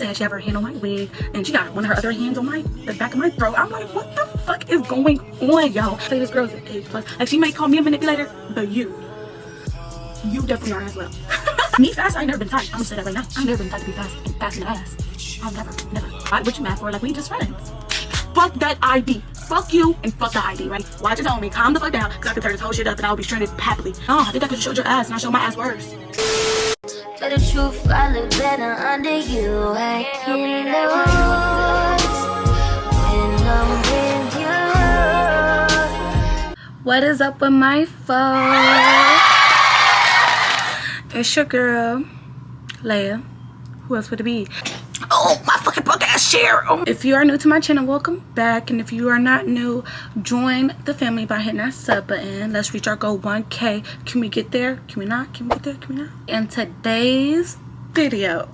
said she have her hand on my wig and she got one of her other hands on the back of my throat. I'm like, what the fuck is going on, y'all? Say this girl's an A+. Like, she might call me a manipulator, but you definitely are as well. Me fast, I ain't never been tight. I'm gonna say that right now. I ain't never been tight to be fast in the ass. I'll never. What you mad for? Like, we just friends. Fuck that ID. Fuck you and fuck the ID, right? Watch it on me. Calm the fuck down, because I can turn this whole shit up and I'll be stranded happily. Oh, I think I could have showed your ass and I showed my ass worse. Tell the truth, I look better under you. I can lose when I'm with you. What is up with my phone? It's your girl, Leia. Who else would it be? Oh, my fucking broke ass chair. Oh. If you are new to my channel, welcome back. And if you are not new, join the family by hitting that sub button. Let's reach our goal 1K. Can we get there? Can we not? Can we get there? Can we not? In today's video,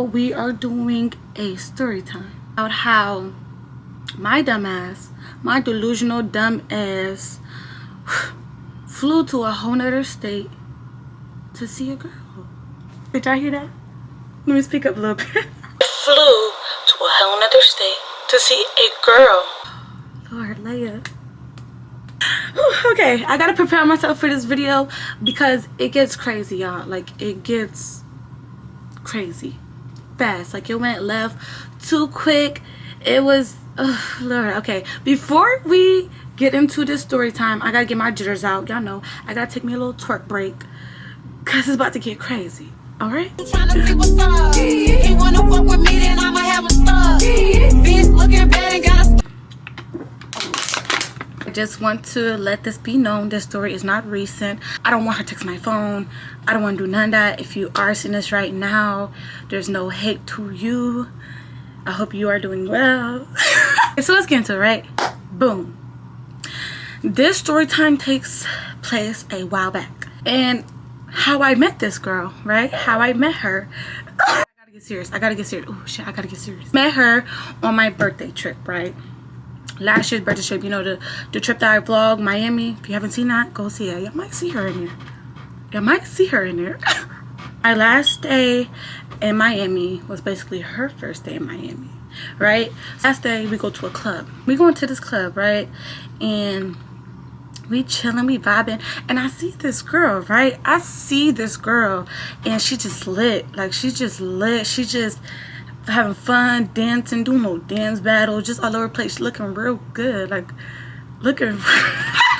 we are doing a story time about how my dumb ass, my delusional dumb ass, flew to a whole nother state to see a girl. Did y'all hear that? Let me speak up a little bit. Flew to a whole nother state to see a girl. Lord, Leia. Okay, I gotta prepare myself for this video because it gets crazy, y'all. Like, it gets crazy fast. Like, it went left too quick. It was, oh Lord. Okay, before we get into this story time, I gotta get my jitters out. Y'all know I gotta take me a little twerk break because it's about to get crazy. All right. He wanna fuck with me, then I'ma have a star. Bitch looking bad and got a. I just want to let this be known. This story is not recent. I don't want her to text my phone. I don't want to do none of that. If you are seeing this right now, there's no hate to you. I hope you are doing well. So let's get into it, right? Boom. This story time takes place a while back. And how I met this girl, right? How I met her. I gotta get serious. Oh shit, I gotta get serious. Met her on my birthday trip, right? Last year's birthday trip. You know, the trip that I vlogged, Miami. If you haven't seen that, go see it. Y'all might see her in there. My last day in Miami was basically her first day in Miami, right? Last day we go to a club. We go into this club, right? And we chilling, we vibing, and I see this girl, right? And she just lit. Like, she just lit. She just having fun, dancing, doing no dance battle, just all over the place, looking real good. Like, looking.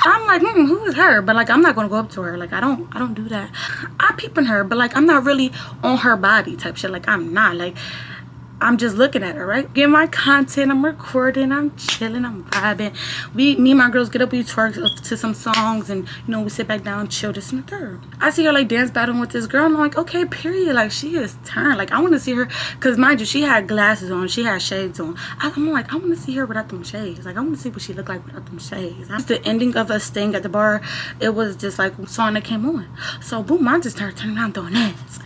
I'm like, who is her? But like, I'm not gonna go up to her. Like, I don't do that. I peeping her, but like, I'm not really on her body type shit. Like, I'm not. Like, I'm just looking at her, right? Getting my content, I'm recording, I'm chilling, I'm vibing. Me and my girls get up, we twerk to some songs, and you know, we sit back down, chill, this and the third. I see her like dance battling with this girl, and I'm like, okay, period. Like, she is turned. Like, I want to see her, because mind you, she had glasses on, she had shades on. I'm like, I want to see her without them shades. Like, I want to see what she looked like without them shades. It's the ending of us staying at the bar. It was just like a song that came on. So boom, I just started turning around doing this.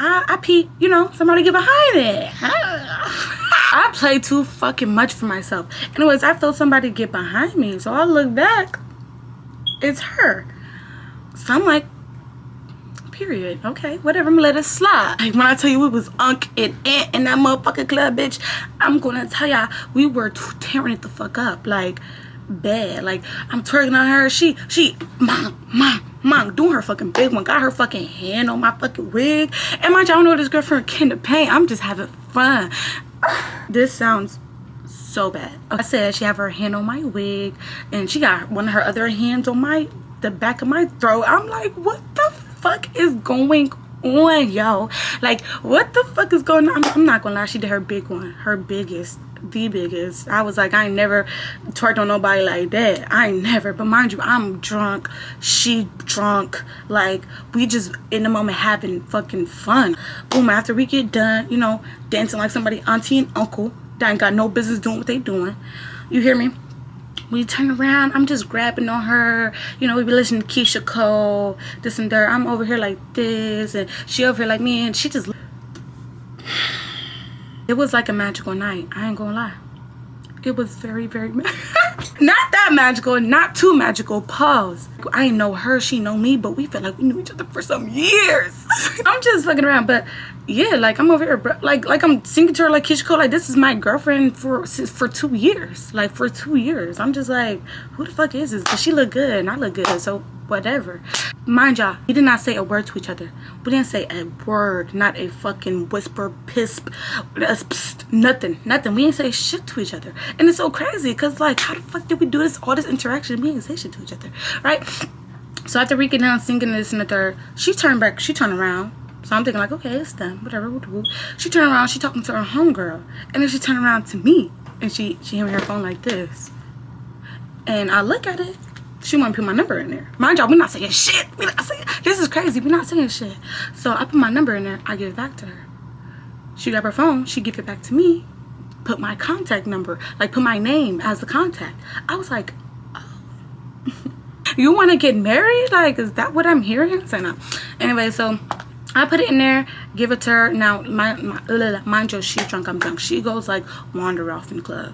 I peep, you know, somebody get behind it. I play too fucking much for myself. Anyways, I felt somebody get behind me, so I look back. It's her. So I'm like, period. Okay, whatever, I'm gonna let it slide. Like, when I tell you it was Unc and Aunt in that motherfucking club, bitch, I'm gonna tell y'all, we were tearing it the fuck up. Like, bad. Like, I'm twerking on her. She mom, doing her fucking big one. Got her fucking hand on my fucking wig. And mind you, I don't know this girlfriend can to paint. I'm just having fun. This sounds so bad. I said she have her hand on my wig, and she got one of her other hands on the back of my throat. I'm like, what the fuck is going on, yo? Like, what the fuck is going on? I'm not gonna lie, she did her big one, her biggest, the biggest. I was like, I ain't never twerked on nobody like that. I ain't never. But mind you, I'm drunk, she drunk. Like, we just in the moment having fucking fun. Boom, after we get done, you know, dancing like somebody auntie and uncle that ain't got no business doing what they doing, you hear me? We turn around, I'm just grabbing on her. You know, we be listening to Keisha Cole, this and that. I'm over here like this, and she over here like me, and she just... It was like a magical night. I ain't gonna lie. It was very, very not that magical, not too magical. Pause. I ain't know her, she know me, but we felt like we knew each other for some years. I'm just fucking around, but yeah, like I'm over here, bro. Like I'm singing to her like Kishko, like this is my girlfriend for 2 years. Like for 2 years. I'm just like, who the fuck is this? But she look good and I look good, so whatever. Mind y'all, we did not say a word to each other. We didn't say a word, not a fucking whisper, pisp, psst, nothing. We didn't say shit to each other. And it's so crazy because like, how the fuck did we do this, all this interaction? We didn't say shit to each other, right? So after we get down singing this and the third, she turned around. So I'm thinking like, okay, it's done, whatever. She turned around, she talking to her homegirl. And then she turned around to me and she hit me her phone like this. And I look at it. She want to put my number in there. Mind y'all, we're not saying shit. This is crazy. We're not saying shit. So I put my number in there. I give it back to her. She grab her phone. She give it back to me. Put my contact number. Like, put my name as the contact. I was like, oh. You want to get married? Like, is that what I'm hearing? So, no. Anyway, so I put it in there. Give it to her. Now, mind you, she's drunk. I'm drunk. She goes, like, wander off in the club.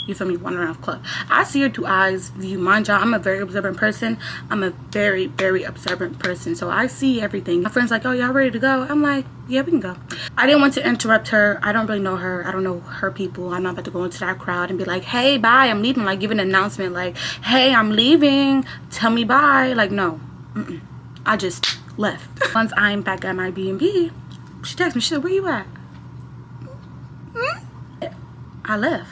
You feel me? Wandering off club. I see her through eyes view. Mind y'all, I'm a very observant person. I'm a very, very observant person. So I see everything. My friend's like, oh, y'all ready to go? I'm like, yeah, we can go. I didn't want to interrupt her. I don't really know her. I don't know her people. I'm not about to go into that crowd and be like, hey, bye, I'm leaving. Like, give an announcement like, hey, I'm leaving. Tell me bye. Like, no. I just left. Once I'm back at my B&B, she texted me. She said, where you at? I left.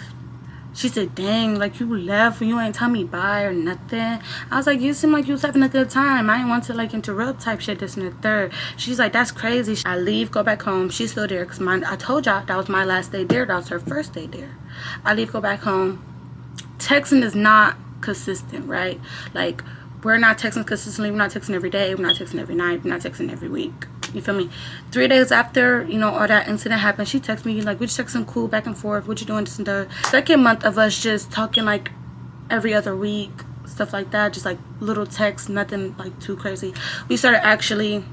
She said, dang, like you left and you ain't tell me bye or nothing. I was like, you seem like you was having a good time. I didn't want to like interrupt type shit, this and the third. She's like, that's crazy. I leave, go back home. She's still there because I told y'all that was my last day there. That was her first day there. I leave, go back home. Texting is not consistent, right? Like, we're not texting consistently. We're not texting every day. We're not texting every night. We're not texting every week. You feel me? 3 days after, you know, all that incident happened, she texted me, like, we just texting cool back and forth. What you doing? This and the second month of us just talking, like, every other week, stuff like that. Just, like, little texts, nothing, like, too crazy. We started actually,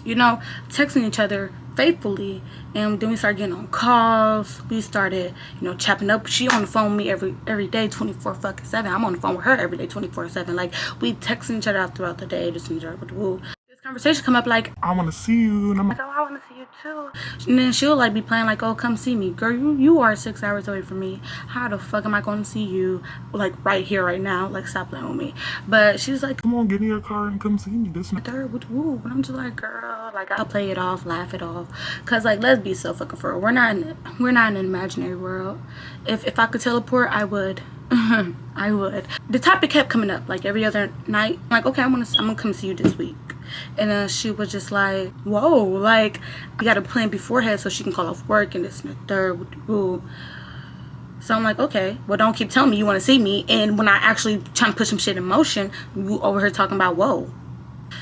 you know, texting each other faithfully. And then we started getting on calls. We started, you know, chopping up. She on the phone with me every day, 24/7. I'm on the phone with her every day, 24/7. Like, we texting each other out throughout the day, just enjoy with the woo. Conversation come up like, I want to see you, and I'm like, oh, I want to see you too. And then she'll like be playing like, oh, come see me, girl. You are 6 hours away from me. How the fuck am I going to see you like right here, right now? Like, stop playing with me. But she was like, come on, get in your car and come see me. This and third, woo. And I'm just like, girl, like I'll play it off, laugh it off, cause like let's be so fucking for real. We're not in an imaginary world. If I could teleport, I would. I would. The topic kept coming up like every other night. I'm like, okay, I'm gonna come see you this week. And then she was just like, whoa, like you got a plan beforehand so she can call off work and this and the third. Woo. So I'm like, okay, well, don't keep telling me you want to see me, and when I actually trying to put some shit in motion, you over here talking about whoa.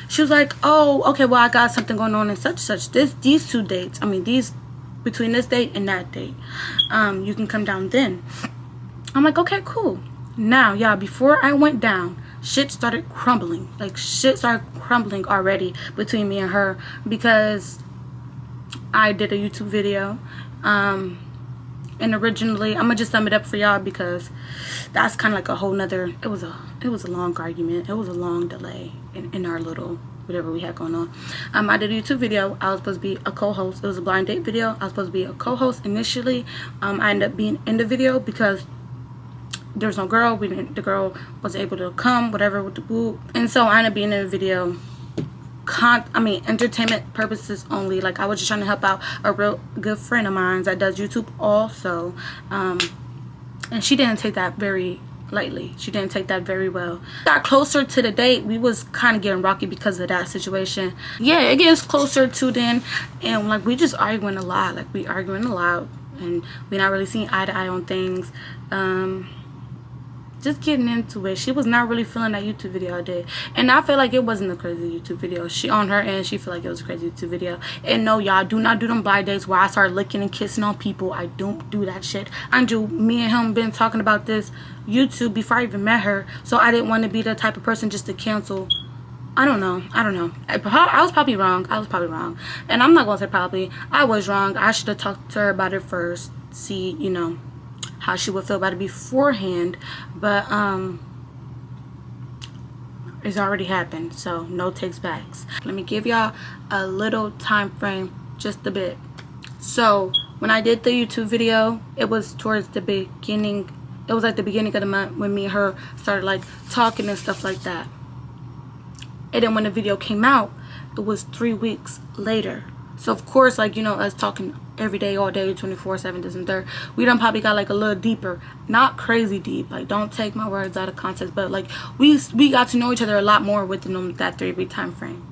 She was like, oh, okay, well, I got something going on and such. These 2 dates, I mean, these between this date and that date, you can come down then. I'm like, okay, cool. Now, y'all, before I went down, shit started crumbling. Like, shit started crumbling already between me and her because I did a YouTube video. And originally, I'm gonna just sum it up for y'all because that's kind of like a whole nother, it was a long argument. It was a long delay in our little whatever we had going on. I did a YouTube video. I was supposed to be a co-host. It was a blind date video. I was supposed to be a co-host initially. I ended up being in the video because there's no girl. The girl wasn't able to come, whatever with the boo. And so I ended up being in the video. Entertainment purposes only. Like, I was just trying to help out a real good friend of mine that does YouTube also. And she didn't take that very lightly. She didn't take that very well. Got closer to the date. We was kind of getting rocky because of that situation. Yeah, it gets closer to then. And like, we just arguing a lot. Like, we arguing a lot. And we're not really seeing eye to eye on things. Just getting into it. She was not really feeling that YouTube video I did. And I feel like it wasn't a crazy YouTube video. She, on her end, she feel like it was a crazy YouTube video. And no, y'all, do not do them blind dates where I start licking and kissing on people. I don't do that shit. Me and him been talking about this YouTube before I even met her. So I didn't want to be the type of person just to cancel. I don't know. I was probably wrong. And I'm not going to say probably. I was wrong. I should have talked to her about it first. See, you know, how she would feel about it beforehand, but it's already happened, so no takes backs. Let me give y'all a little time frame, just a bit. So when I did the YouTube video, it was towards the beginning. It was like the beginning of the month when me and her started like talking and stuff like that. And then when the video came out, it was 3 weeks later. So of course, like, you know, us talking every day, all day, 24/7, this and third, we done probably got like a little deeper. Not crazy deep, like, don't take my words out of context, but like we got to know each other a lot more within that 3-week time frame.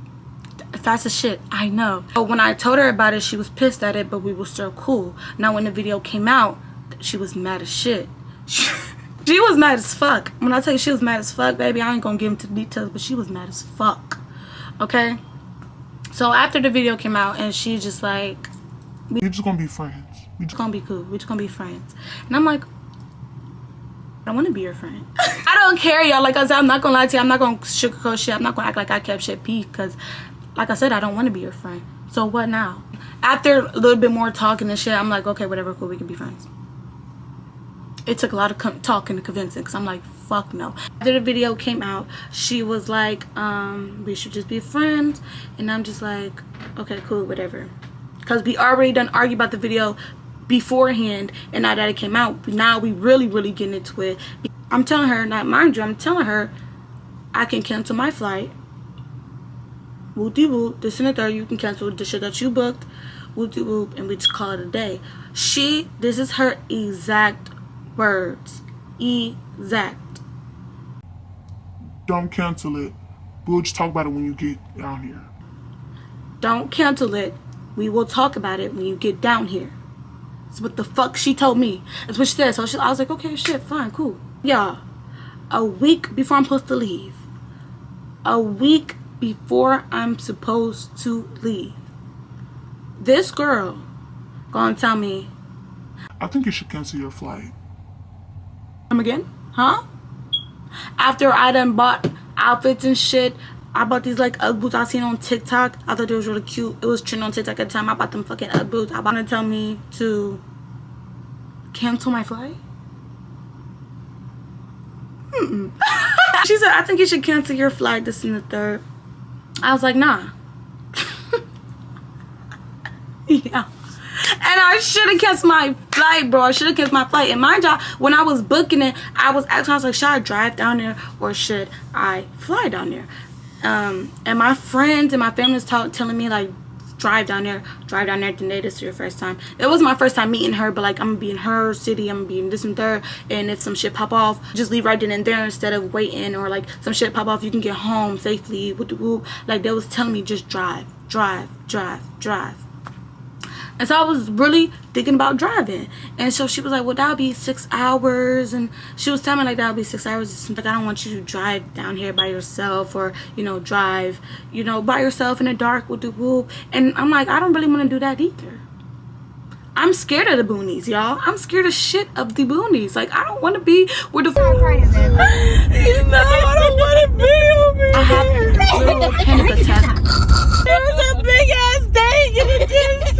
Fast as shit, I know. But when I told her about it, she was pissed at it, but we were still cool. Now when the video came out, she was mad as shit. She was mad as fuck. When I tell you she was mad as fuck, baby, I ain't gonna get into the details, but she was mad as fuck. Okay? So after the video came out, and she just like, we just gonna be friends. We just gonna be cool. We just gonna be friends. And I'm like, I want to be your friend. I don't care, y'all. Like I said, I'm not gonna lie to you. I'm not gonna sugarcoat shit. I'm not gonna act like I kept shit peak, because like I said, I don't want to be your friend. So what now? After a little bit more talking and shit, I'm like, okay, whatever, cool, we can be friends. It took a lot of talking to convince it, because I'm like, fuck no. After the video came out, she was like, we should just be friends. And I'm just like, okay, cool, whatever. Because we already done argue about the video beforehand, and now that it came out, now we really getting into it. I'm telling her, not mind you, I'm telling her I can cancel my flight. Whoop-de-whoop, this and the third, you can cancel the shit that you booked. Whoop-de-whoop, and we just call it a day. This is her exact words. Exact. Don't cancel it. We'll just talk about it when you get down here. Don't cancel it. We will talk about it when you get down here. That's what the fuck she told me. That's what she said. So I was like, okay, shit, fine, cool. Y'all, a week before I'm supposed to leave. A week before I'm supposed to leave. This girl gonna tell me, I think you should cancel your flight. Come again? Huh? After I done bought outfits and shit, I bought these like Ugg boots I seen on TikTok. I thought they was really cute. It was trending on TikTok at the time. I bought them fucking Ugg boots. I want to tell me to cancel my flight? She said, I think you should cancel your flight, this and the third. I was like, nah. Yeah. And I should have canceled my flight, bro. I should have canceled my flight. And mind y'all, when I was booking it, I was asking, I was like, should I drive down there or should I fly down there? And my friends and my family was telling me, like, drive down there today. This is your first time. It was my first time meeting her, but like, I'm gonna be in her city, I'm gonna be in this and third, and if some shit pop off, just leave right then and there instead of waiting, or like some shit pop off, you can get home safely. Like, they was telling me just drive. And so I was really thinking about driving. And so she was like, well, that'll be 6 hours. And she was telling me, like, that'll be 6 hours. It's like, I don't want you to drive down here by yourself, or, you know, drive, you know, by yourself in the dark with the whoop. And I'm like, I don't really want to do that either. I'm scared of the boonies, y'all. I'm scared of shit of the boonies. Like, I don't want to be where the fuck is it? You know, I don't want to be over here. I have a little panic attack. There's a big ass thing in the distance.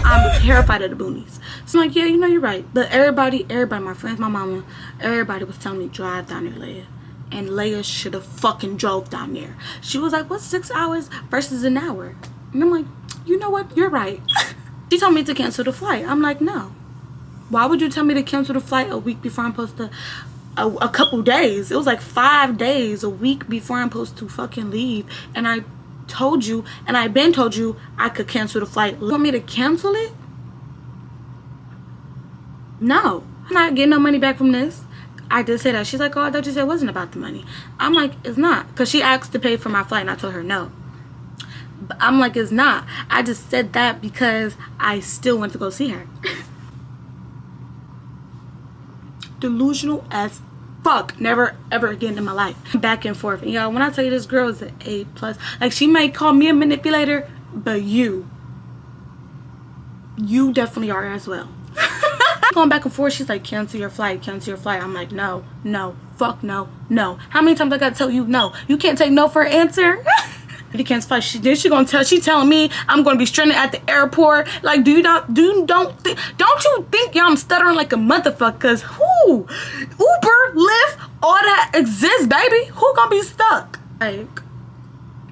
I'm terrified of the boonies. So I'm like, yeah, you know, you're right. But everybody, my friends, my mama, everybody was telling me, drive down there, Leia. And Leia should have fucking drove down there. She was like, what's 6 hours versus an hour? And I'm like, you know what? You're right. She told me to cancel the flight. I'm like, no. Why would you tell me to cancel the flight a week before I'm supposed to? A couple days. It was like 5 days, a week before I'm supposed to fucking leave. And I told you, and I been told you, I could cancel the flight. You want me to cancel it? No. I'm not getting no money back from this. I did say that. She's like, oh, I thought you said it wasn't about the money. I'm like, it's not. Because she asked to pay for my flight, and I told her no. But I'm like, it's not. I just said that because I still went to go see her. Delusional as fuck. Never ever again in my life. Back and forth. And y'all, when I tell you this girl is an A+, like, she might call me a manipulator, but you definitely are as well. Going back and forth, she's like, cancel your flight. I'm like, no, fuck no. How many times I gotta tell you no? You can't take no for an answer. He cancel flight. She telling me I'm gonna be stranded at the airport. Like, don't you think y'all I'm stuttering like a motherfucker? Cause who? Uber, Lyft, all that exists, baby. Who gonna be stuck? Like,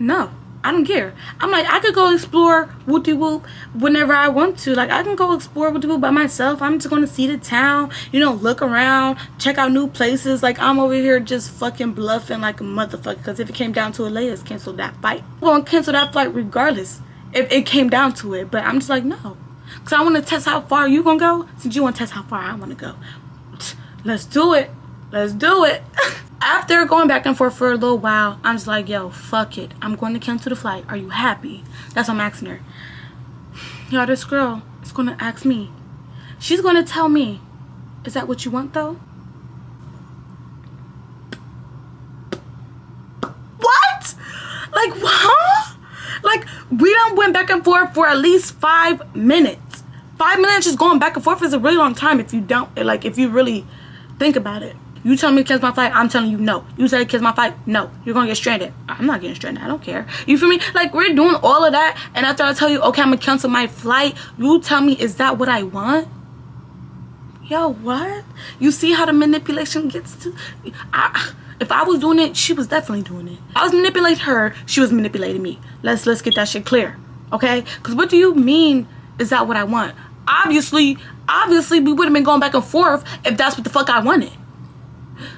no. I don't care. I'm like, I could go explore Whoop-de-Whoop whenever I want to. Like, I can go explore Whoop-de-Whoop by myself. I'm just going to see the town, you know, look around, check out new places. Like, I'm over here just fucking bluffing like a motherfucker. Because if it came down to it, let's cancel that flight. I'm going to cancel that flight regardless if it came down to it. But I'm just like, no. Because I want to test how far you going to go. Since you want to test how far I want to go. Let's do it. Let's do it. After going back and forth for a little while, I'm just like, yo, fuck it. I'm going to cancel the flight. Are you happy? That's what I'm asking her. Yo, this girl is going to ask me. She's going to tell me, is that what you want, though? What? Like, huh? Like, we done went back and forth for at least 5 minutes. 5 minutes just going back and forth is a really long time if you don't, like, if you really think about it. You tell me to cancel my flight, I'm telling you no. You say cancel my flight, no. You're gonna get stranded. I'm not getting stranded, I don't care. You feel me? Like, we're doing all of that, and after I tell you, okay, I'm gonna cancel my flight, you tell me, is that what I want? Yo, what? You see how the manipulation gets to? If I was doing it, she was definitely doing it. I was manipulating her, she was manipulating me. Let's get that shit clear, okay? Because what do you mean, is that what I want? Obviously, we would have been going back and forth if that's what the fuck I wanted.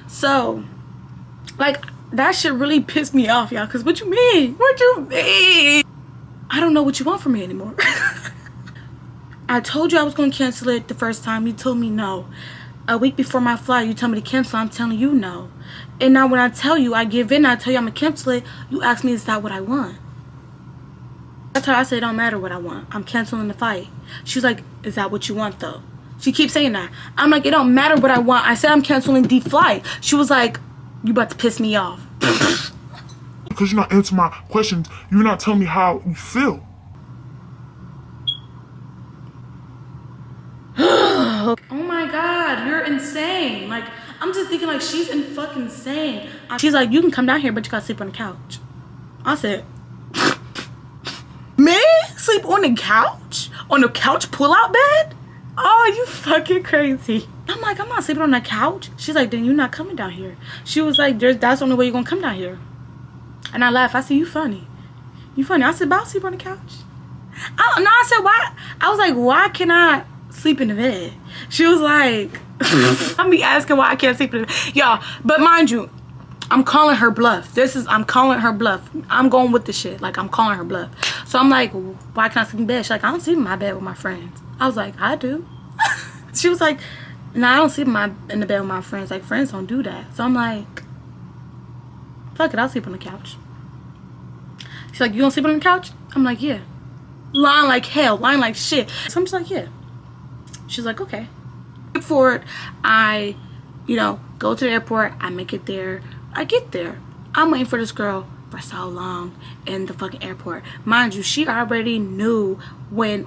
So, like, that shit really pissed me off, y'all. Because what you mean? What you mean? I don't know what you want from me anymore. I told you I was going to cancel it the first time. You told me no. A week before my flight, you told me to cancel. I'm telling you no. And now when I tell you, I give in. I tell you I'm going to cancel it. You ask me, is that what I want? That's how I said it don't matter what I want. I'm canceling the flight. She was like, is that what you want, though? She keeps saying that. I'm like, it don't matter what I want. I said I'm canceling the flight. She was like, you about to piss me off. Because you're not answering my questions. You're not telling me how you feel. Oh my God, you're insane. Like, I'm just thinking like she's in fucking insane. She's like, you can come down here, but you gotta sleep on the couch. I said, me? Sleep on the couch? On the couch pull-out bed? Oh, you fucking crazy. I'm like, I'm not sleeping on the couch. She's like, then you're not coming down here. She was like, that's the only way you're gonna come down here. And I laughed. I said, you funny. You funny. I said, but I'll sleep on the couch. I said, why? I was like, why can't I sleep in the bed? She was like, I'm be asking why I can't sleep in the bed. Y'all, but mind you, I'm calling her bluff. I'm calling her bluff. I'm going with the shit. Like, I'm calling her bluff. So I'm like, why can't I sleep in bed? She's like, I don't sleep in my bed with my friends. I was like, I do. She was like, no, I don't sleep in the bed with my friends. Like, friends don't do that. So I'm like, fuck it, I'll sleep on the couch. She's like, you gonna sleep on the couch? I'm like, yeah. Lying like hell, lying like shit. So I'm just like, yeah. She's like, okay. Forward, I, go to the airport. I make it there. I get there. I'm waiting for this girl for so long in the fucking airport. Mind you, she already knew when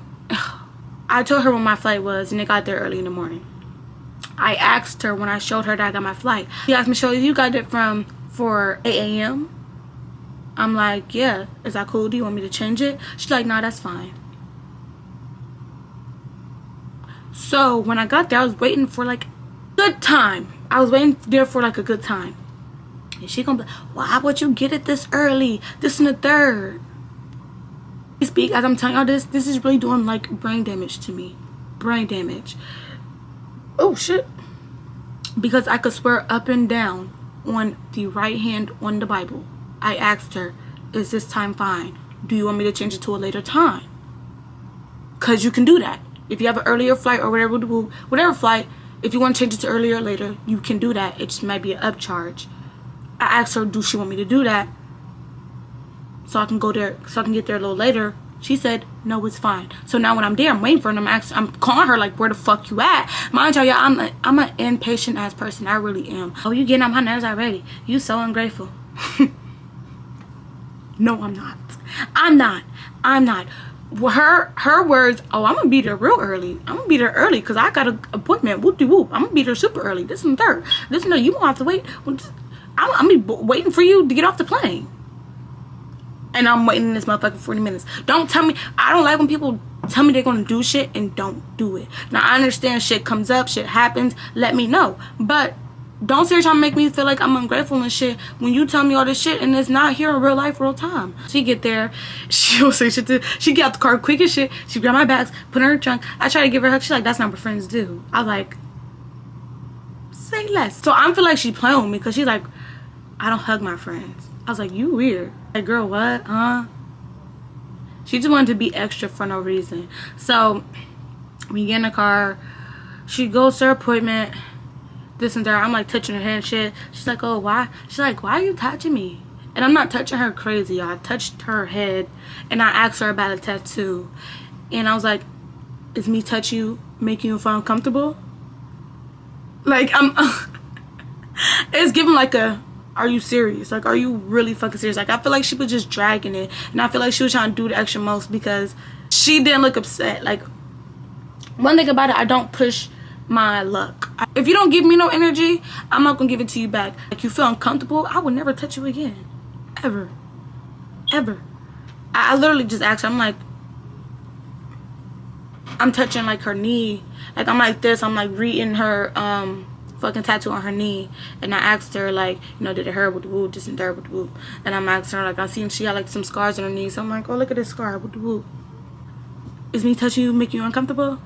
I told her when my flight was, and it got there early in the morning. I asked her when I showed her that I got my flight. She asked me, "Show you got it for 8 a.m.?" I'm like, yeah. Is that cool? Do you want me to change it? She's like, nah, that's fine. So when I got there, I was waiting for like good time. I was waiting there for like a good time. And she gonna be like, why would you get it this early? This and the third. Speak as I'm telling y'all this is really doing like brain damage to me. Brain damage. Oh shit. Because I could swear up and down on the right hand on the Bible. I asked her, is this time fine? Do you want me to change it to a later time? Because you can do that. If you have an earlier flight or whatever flight, if you want to change it to earlier or later, you can do that. It just might be an upcharge. I asked her, do she want me to do that? So I can go there, so I can get there a little later. She said, no, it's fine. So now when I'm there, I'm waiting for her, and I'm calling her like, where the fuck you at? Mind y'all, I'm an impatient ass person. I really am. Oh, you getting on my nerves already. You so ungrateful. No, I'm not. I'm not. Her words, oh, I'm gonna be there real early. I'm gonna be there early because I got an appointment. Whoop-de-whoop. I'm gonna be there super early. This and third. This and third. You won't have to wait. I'm gonna be waiting for you to get off the plane. and I'm waiting in this motherfucker 40 minutes. Don't tell me. I don't like when people tell me they're gonna do shit and don't do it. Now I understand shit comes up, shit happens, let me know, but don't sit here trying to make me feel like I'm ungrateful and shit when you tell me all this shit and it's not here in real life, real time. She get there, she'll say shit to, she get out the car quick as shit, she grab my bags, put her in her trunk. I try to give her a hug, she's like, that's not what friends do. I was like, say less. So I feel like she playing with me because she's like, I don't hug my friends. I was like, you weird. Like, girl, what? She just wanted to be extra for no reason. So we get in the car, she goes to her appointment, this and that. I'm like touching her hand and shit. She's like, oh, why? She's like, why are you touching me? And I'm not touching her crazy. I touched her head and I asked her about a tattoo. And I was like, is me touching you making you feel uncomfortable? Like, I'm it's giving like a, are you serious? Like, are you really fucking serious? Like, I feel like she was just dragging it, and I feel like she was trying to do the extra most because she didn't look upset. Like, one thing about it, I don't push my luck. If you don't give me no energy, I'm not gonna give it to you back. Like, you feel uncomfortable, I would never touch you again, ever. I literally just asked her, I'm like, I'm touching like her knee, like I'm like this, I'm like reading her fucking tattoo on her knee, and I asked her like, you know, did it hurt with the woo, this and that with the woo, and I'm asking her like, I seen she had like some scars on her knee, so I'm like, oh, look at this scar with the woo. Is me touching you making you uncomfortable?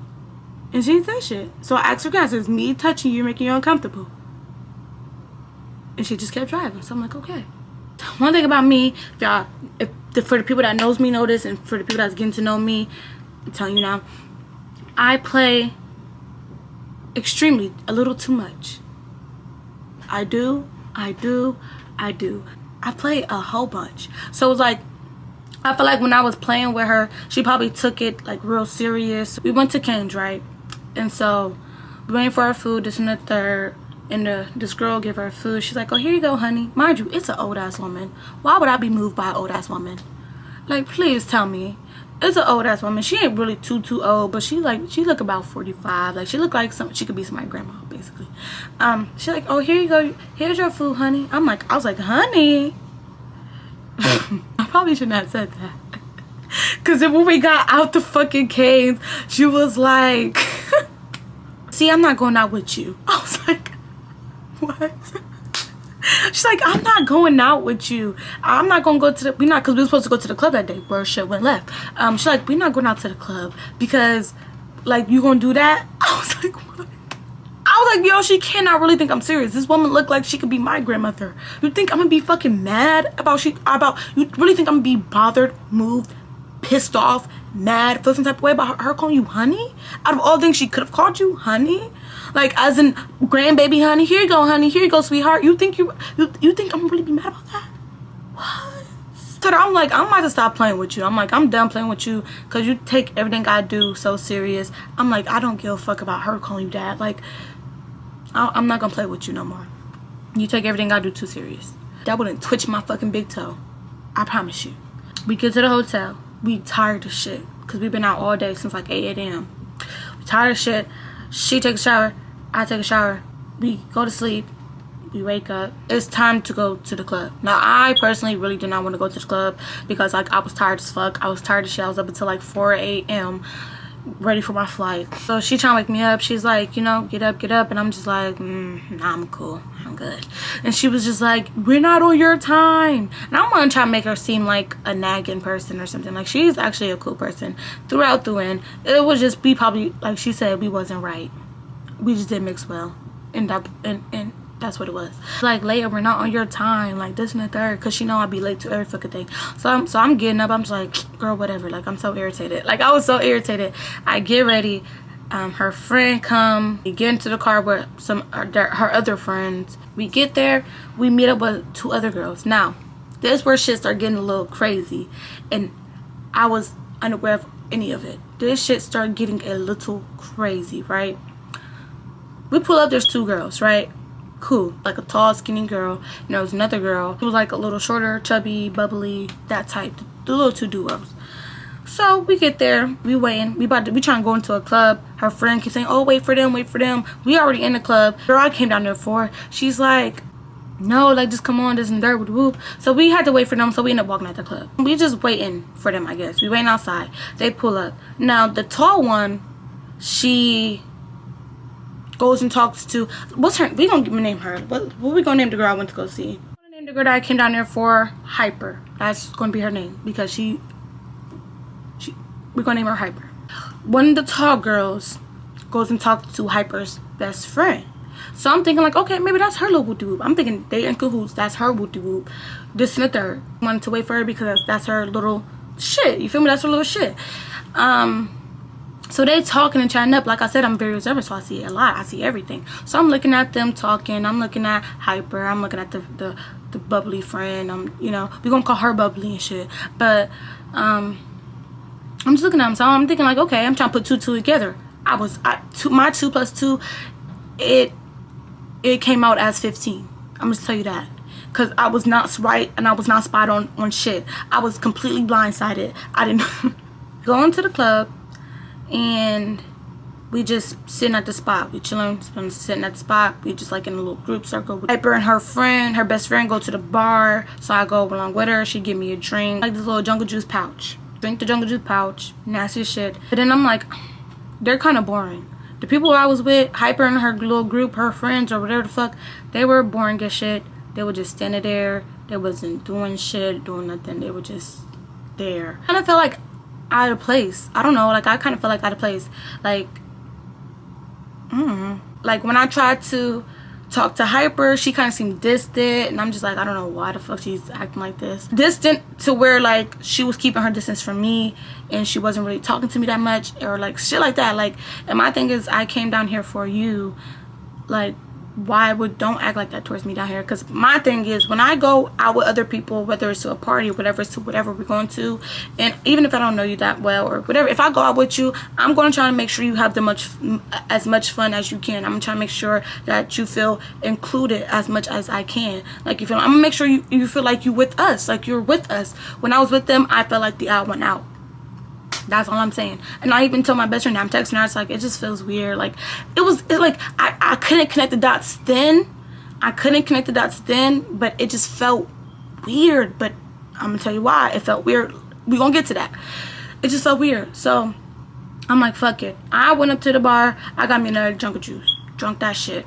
And she didn't say shit. So I asked her guys, is me touching you making you uncomfortable? And she just kept driving. So I'm like, okay. One thing about me, y'all, for the people that knows me know this, and for the people that's getting to know me, I'm telling you now, I play extremely, a little too much. I do. I play a whole bunch. So it's like, I feel like when I was playing with her, she probably took it like real serious. We went to Ken's, right? And so we waiting for our food, this and the third. And this girl gave her food. She's like, oh, here you go, honey. Mind you, it's an old ass woman. Why would I be moved by an old ass woman? Like, please tell me. It's an old ass woman. She ain't really too old, but she look about 45. Like, she look like she could be somebody's grandma, basically. She's like, oh, here you go. Here's your food, honey. I was like, honey. I probably shouldn't have said that. Cause then when we got out the fucking caves, she was like, see, I'm not going out with you. I was like, what? She's like, I'm not going out with you. I'm not gonna go to the, cause we were supposed to go to the club that day, where shit went left. She's like, we're not going out to the club because, like, you gonna do that? I was like, what? I was like, yo, she cannot really think I'm serious. This woman looked like she could be my grandmother. You think I'm gonna be fucking mad about you really think I'm gonna be bothered, moved, pissed off, mad, feel some type of way about her calling you honey? Out of all things she could have called you honey? Like, as in grandbaby honey, here you go, honey, here you go, sweetheart. You think you think I'm gonna really be mad about that? What? So I'm like, I'm about to stop playing with you. I'm like, I'm done playing with you because you take everything I do so serious. I'm like, I don't give a fuck about her calling you dad. Like, I'm not gonna play with you no more. You take everything I do too serious. That wouldn't twitch my fucking big toe. I promise you. We get to the hotel. We tired of shit because we've been out all day since like 8 a.m. We tired of shit. She takes a shower. I take a shower. We go to sleep. We wake up. It's time to go to the club. Now, I personally really did not want to go to the club because, like, I was tired as fuck. I was tired of shit. I was up until like 4 a.m. ready for my flight. So she trying to wake me up. She's like, you know, get up. And I'm just like, nah, I'm cool. I'm good. And she was just like, we're not on your time. And I want to try to make her seem like a nagging person or something. Like, she's actually a cool person throughout the end. It was just, we probably, like she said, we wasn't right. We just didn't mix well. And that's what it was. Like, Leia, we're not on your time. Like, this and the third. Because she know I'll be late to every fucking thing. So I'm getting up. I'm just like, girl, whatever. Like, I'm so irritated. Like, I was so irritated. I get ready. Her friend come. We get into the car with her other friends. We get there. We meet up with 2 other girls. Now, this is where shit start getting a little crazy. And I was unaware of any of it. This shit started getting a little crazy, right? We pull up, there's 2 girls, right? Cool. Like a tall, skinny girl. And there was another girl who was like a little shorter, chubby, bubbly, that type. The little 2 duos. So we get there, we waiting, we trying to go into a club. Her friend keeps saying, oh, wait for them. We already in the club. Girl I came down there for, she's like, no, like, just come on, this and dirt with whoop. So we had to wait for them, so we ended up walking out the club. We just waiting for them, I guess. We waiting outside. They pull up. Now, the tall one, she goes and talks to, what's her, we gonna name her. What we gonna name the girl I went to go see? We're gonna name the girl that I came down there for, Hyper. That's gonna be her name, because we're gonna name her Hyper. One of the tall girls goes and talks to Hyper's best friend. So I'm thinking like, okay, maybe that's her little whoop whoop. I'm thinking they in cahoots. That's her whoop whoop. This and the third. Wanted to wait for her because that's her little shit. You feel me? That's her little shit. So they talking and chatting up. Like I said, I'm very observant, so I see a lot. I see everything. So I'm looking at them talking. I'm looking at Hyper. I'm looking at the bubbly friend. You know, we gonna call her bubbly and shit. But I'm just looking at them. So I'm thinking like, okay, I'm trying to put 2 and 2 together. My 2 plus 2, it came out as 15. I'm just tell you that, because I was not right and I was not spot on shit. I was completely blindsided. I didn't go into the club and we just sitting at the spot. We chilling, sitting at the spot. We just like in a little group circle. Hyper and her friend, her best friend, go to the bar. So I go along with her. She give me a drink, like this little jungle juice pouch. Drink the jungle juice pouch, nasty as shit. But then I'm like, they're kind of boring. The people I was with, Hyper and her little group, her friends or whatever the fuck, they were boring as shit. They were just standing there. They wasn't doing shit, doing nothing. They were just there. I kind of felt like out of place. I don't know. Like, I kind of felt like out of place. Like, like when I tried to talk to Hyper, she kind of seemed distant, and I'm just like, I don't know why the fuck she's acting like this. Distant to where like she was keeping her distance from me and she wasn't really talking to me that much, or like shit like that. Like, and my thing is, I came down here for you. Like, why don't act like that towards me down here? Because my thing is, when I go out with other people, whether it's to a party or whatever, it's to whatever we're going to, and even if I don't know you that well or whatever, if I go out with you, I'm going to try to make sure you have as much fun as you can. I'm trying to make sure that you feel included as much as I can. Like, you feel, I'm gonna make sure you feel like you with us, like you're with us. When I was with them, I felt like the odd one out. That's all I'm saying. And I even told my best friend, I'm texting her, it's like, it just feels weird. Like, it's like I couldn't connect the dots then. But it just felt weird. But I'm gonna tell you why it felt weird. We're gonna get to that. It just felt weird. So I'm like, fuck it. I went up to the bar. I got me another jungle juice. Drunk that shit.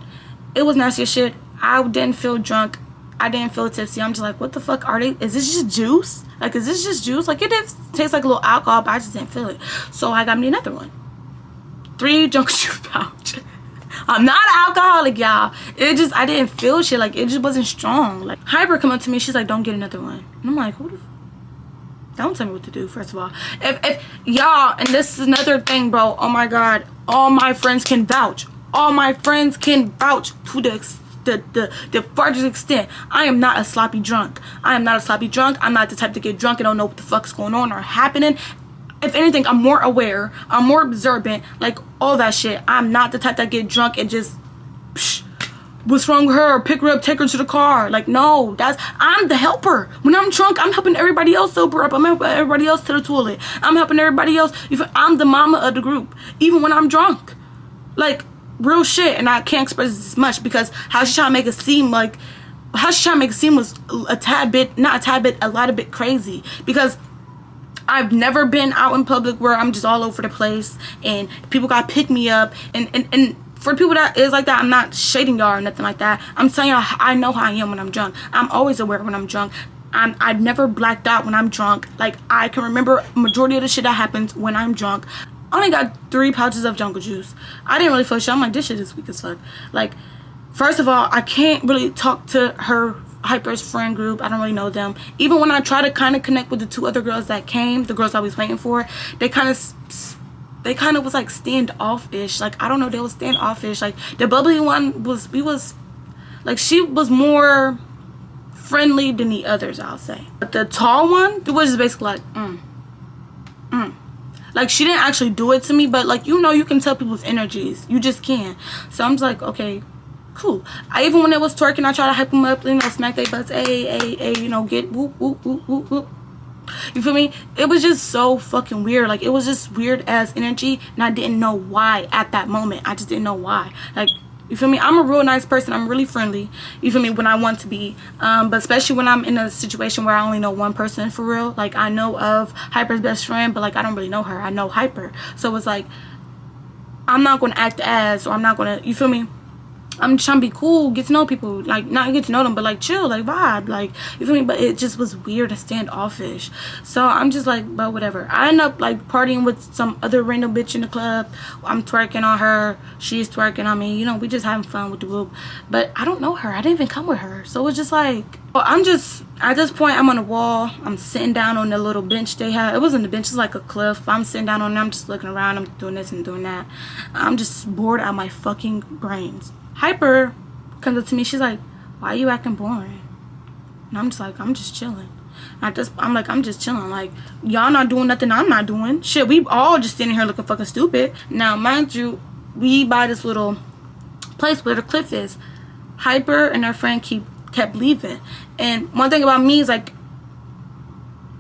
It was nasty as shit. I didn't feel drunk. I didn't feel tipsy. I'm just like, what the fuck are they? Is this just juice? Like, is this just juice? Like, it did taste like a little alcohol, but I just didn't feel it. So I got me another one. 3 jungle juice pouch. I'm not an alcoholic, y'all. I didn't feel shit. Like, it just wasn't strong. Like, Hyper come up to me. She's like, don't get another one. And I'm like, who the f? Don't tell me what to do, first of all. If y'all, and this is another thing, bro. Oh my God. All my friends can vouch. All my friends can vouch to the farthest extent. I am not a sloppy drunk. I'm not the type to get drunk and don't know what the fuck's going on or happening. If anything, I'm more aware. I'm more observant. Like, all that shit. I'm not the type that get drunk and just, what's wrong with her? Pick her up, take her to the car. Like, no, I'm the helper. When I'm drunk, I'm helping everybody else sober up. I'm helping everybody else to the toilet. I'm helping everybody else. I'm the mama of the group, even when I'm drunk. Like, real shit. And I can't express this much because how she trying to make it seem was a lot of bit crazy. Because I've never been out in public where I'm just all over the place and people gotta pick me up, and for people that is like that, I'm not shading y'all or nothing like that. I'm telling y'all, I know how I am when I'm drunk. I'm always aware when I'm drunk. I've never blacked out when I'm drunk. Like, I can remember majority of the shit that happens when I'm drunk. I only got 3 pouches of jungle juice. I didn't really feel shit. I'm like, this shit is weak as fuck. Like, first of all, I can't really talk to her Hyper's friend group. I don't really know them. Even when I try to kind of connect with the 2 other girls that came, the girls I was waiting for, they kind of was like standoffish. Like, I don't know, they was standoffish. Like, the bubbly one she was more friendly than the others, I'll say. But the tall one, it was just basically like, Like, she didn't actually do it to me, but like, you know, you can tell people's energies. You just can. So I'm just like, okay, cool. Even when it was twerking, I try to hype them up, you know, smack their butts, hey, you know, get whoop, whoop, whoop, whoop, whoop. You feel me? It was just so fucking weird. Like, it was just weird ass energy, and I didn't know why at that moment. I just didn't know why. Like, You feel me? I'm a real nice person. I'm really friendly. You feel me? When I want to be. But especially when I'm in a situation where I only know one person for real. Like, I know of Hyper's best friend, but like, I don't really know her. I know Hyper. So it's like, I'm not going to act as, or I'm not going to, you feel me? I'm trying to be cool, get to know people, like, not get to know them, but like chill, like vibe, like, you feel me? But it just was weird and standoffish. So I'm just like, but whatever. I end up like partying with some other random bitch in the club. I'm twerking on her, she's twerking on me, you know, we just having fun with the group. But I don't know her, I didn't even come with her. So it's just like, well, I'm just, at this point, I'm on the wall, I'm sitting down on the little bench they had. It wasn't a bench, it was like a cliff. I'm sitting down on there, I'm just looking around, I'm doing this and doing that. I'm just bored out of my fucking brains. Hyper comes up to me, she's like, why are you acting boring? And I'm just like, I'm just chilling. I'm just chilling. Like, y'all not doing nothing I'm not doing. Shit, we all just sitting here looking fucking stupid. Now, mind you, we by this little place where the cliff is. Hyper and her friend kept leaving. And one thing about me is like,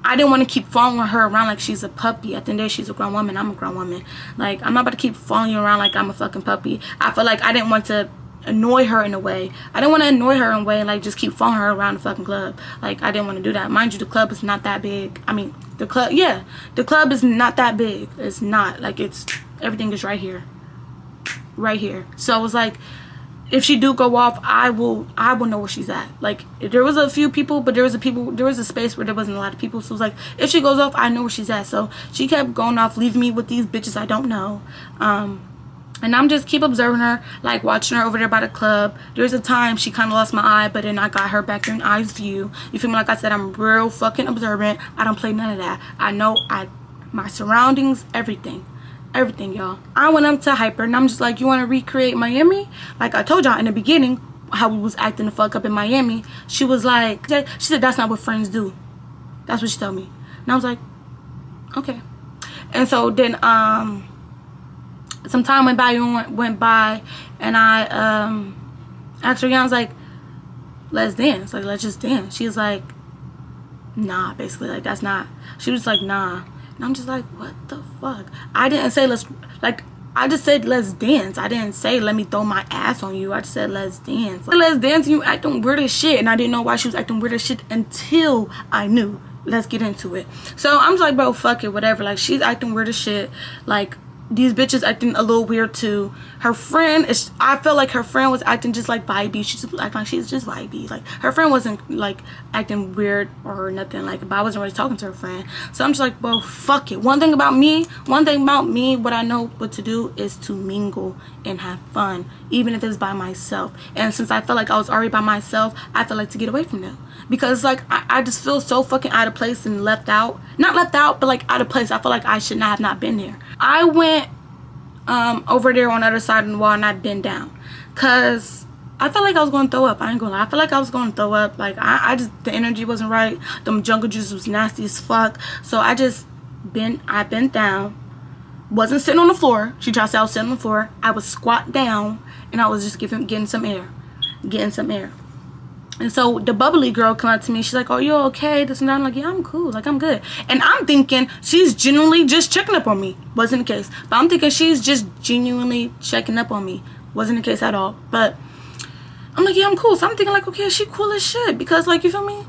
I didn't want to keep following her around like she's a puppy. At the end of the day, she's a grown woman. I'm a grown woman. Like, I'm not about to keep following you around like I'm a fucking puppy. I feel like I didn't want to annoy her in a way. I didn't want to annoy her in a way and like just keep following her around the fucking club. Like, I didn't want to do that. Mind you, the club is not that big. I mean, the club is not that big. It's not. Like, it's, everything is right here. Right here. So it was like, if she do go off, I will know where she's at. Like, there was a few people, but there was a space where there wasn't a lot of people. So it was like, if she goes off, I know where she's at. So she kept going off, leaving me with these bitches I don't know. And I'm just keep observing her, like watching her over there by the club. There's a time she kind of lost my eye, but then I got her back in eye's view. You feel me? Like I said, I'm real fucking observant. I don't play none of that. I know my surroundings, everything, y'all. I went up to Hyper and I'm just like, you want to recreate Miami? Like I told y'all in the beginning, how we was acting the fuck up in Miami. She was like, she said that's not what friends do. That's what she told me. And I was like, okay. And so then some time went by and I asked her again. I was like, let's dance, like let's just dance. She was like, nah, basically, like that's not. She was like, nah. And I'm just like, what the fuck? I didn't say let's, like, I just said let's dance. I didn't say let me throw my ass on you. I just said let's dance. Like, let's dance and you acting weird as shit. And I didn't know why she was acting weird as shit until I knew. Let's get into it. So I'm just like, bro, fuck it, whatever. Like, she's acting weird as shit. Like, these bitches acting a little weird too. Her friend is, I felt like her friend was acting just like vibey. She just acting like she's just vibey. Like, her friend wasn't like acting weird or nothing. Like, but I wasn't really talking to her friend. So I'm just like, well, fuck it. One thing about me, what I know what to do is to mingle and have fun, even if it's by myself. And since I felt like I was already by myself, I felt like to get away from them. Because like I just feel so fucking out of place and left out. Not left out, but like out of place. I feel like I should not have not been there. I went over there on the other side of the wall and I bent down. Cause I felt like I was going to throw up. I ain't gonna lie. I felt like I was going to throw up. Like I just, the energy wasn't right. Them jungle juice was nasty as fuck. So I bent down. Wasn't sitting on the floor. She tried to say I was sitting on the floor. I was squat down and I was just getting some air. And so the bubbly girl come up to me. She's like, oh, you okay? This and that. I'm like, yeah, I'm cool. Like, I'm good. And I'm thinking she's genuinely just checking up on me. Wasn't the case. But I'm thinking she's just genuinely checking up on me. Wasn't the case at all. But I'm like, yeah, I'm cool. So I'm thinking like, okay, she cool as shit. Because like, you feel me?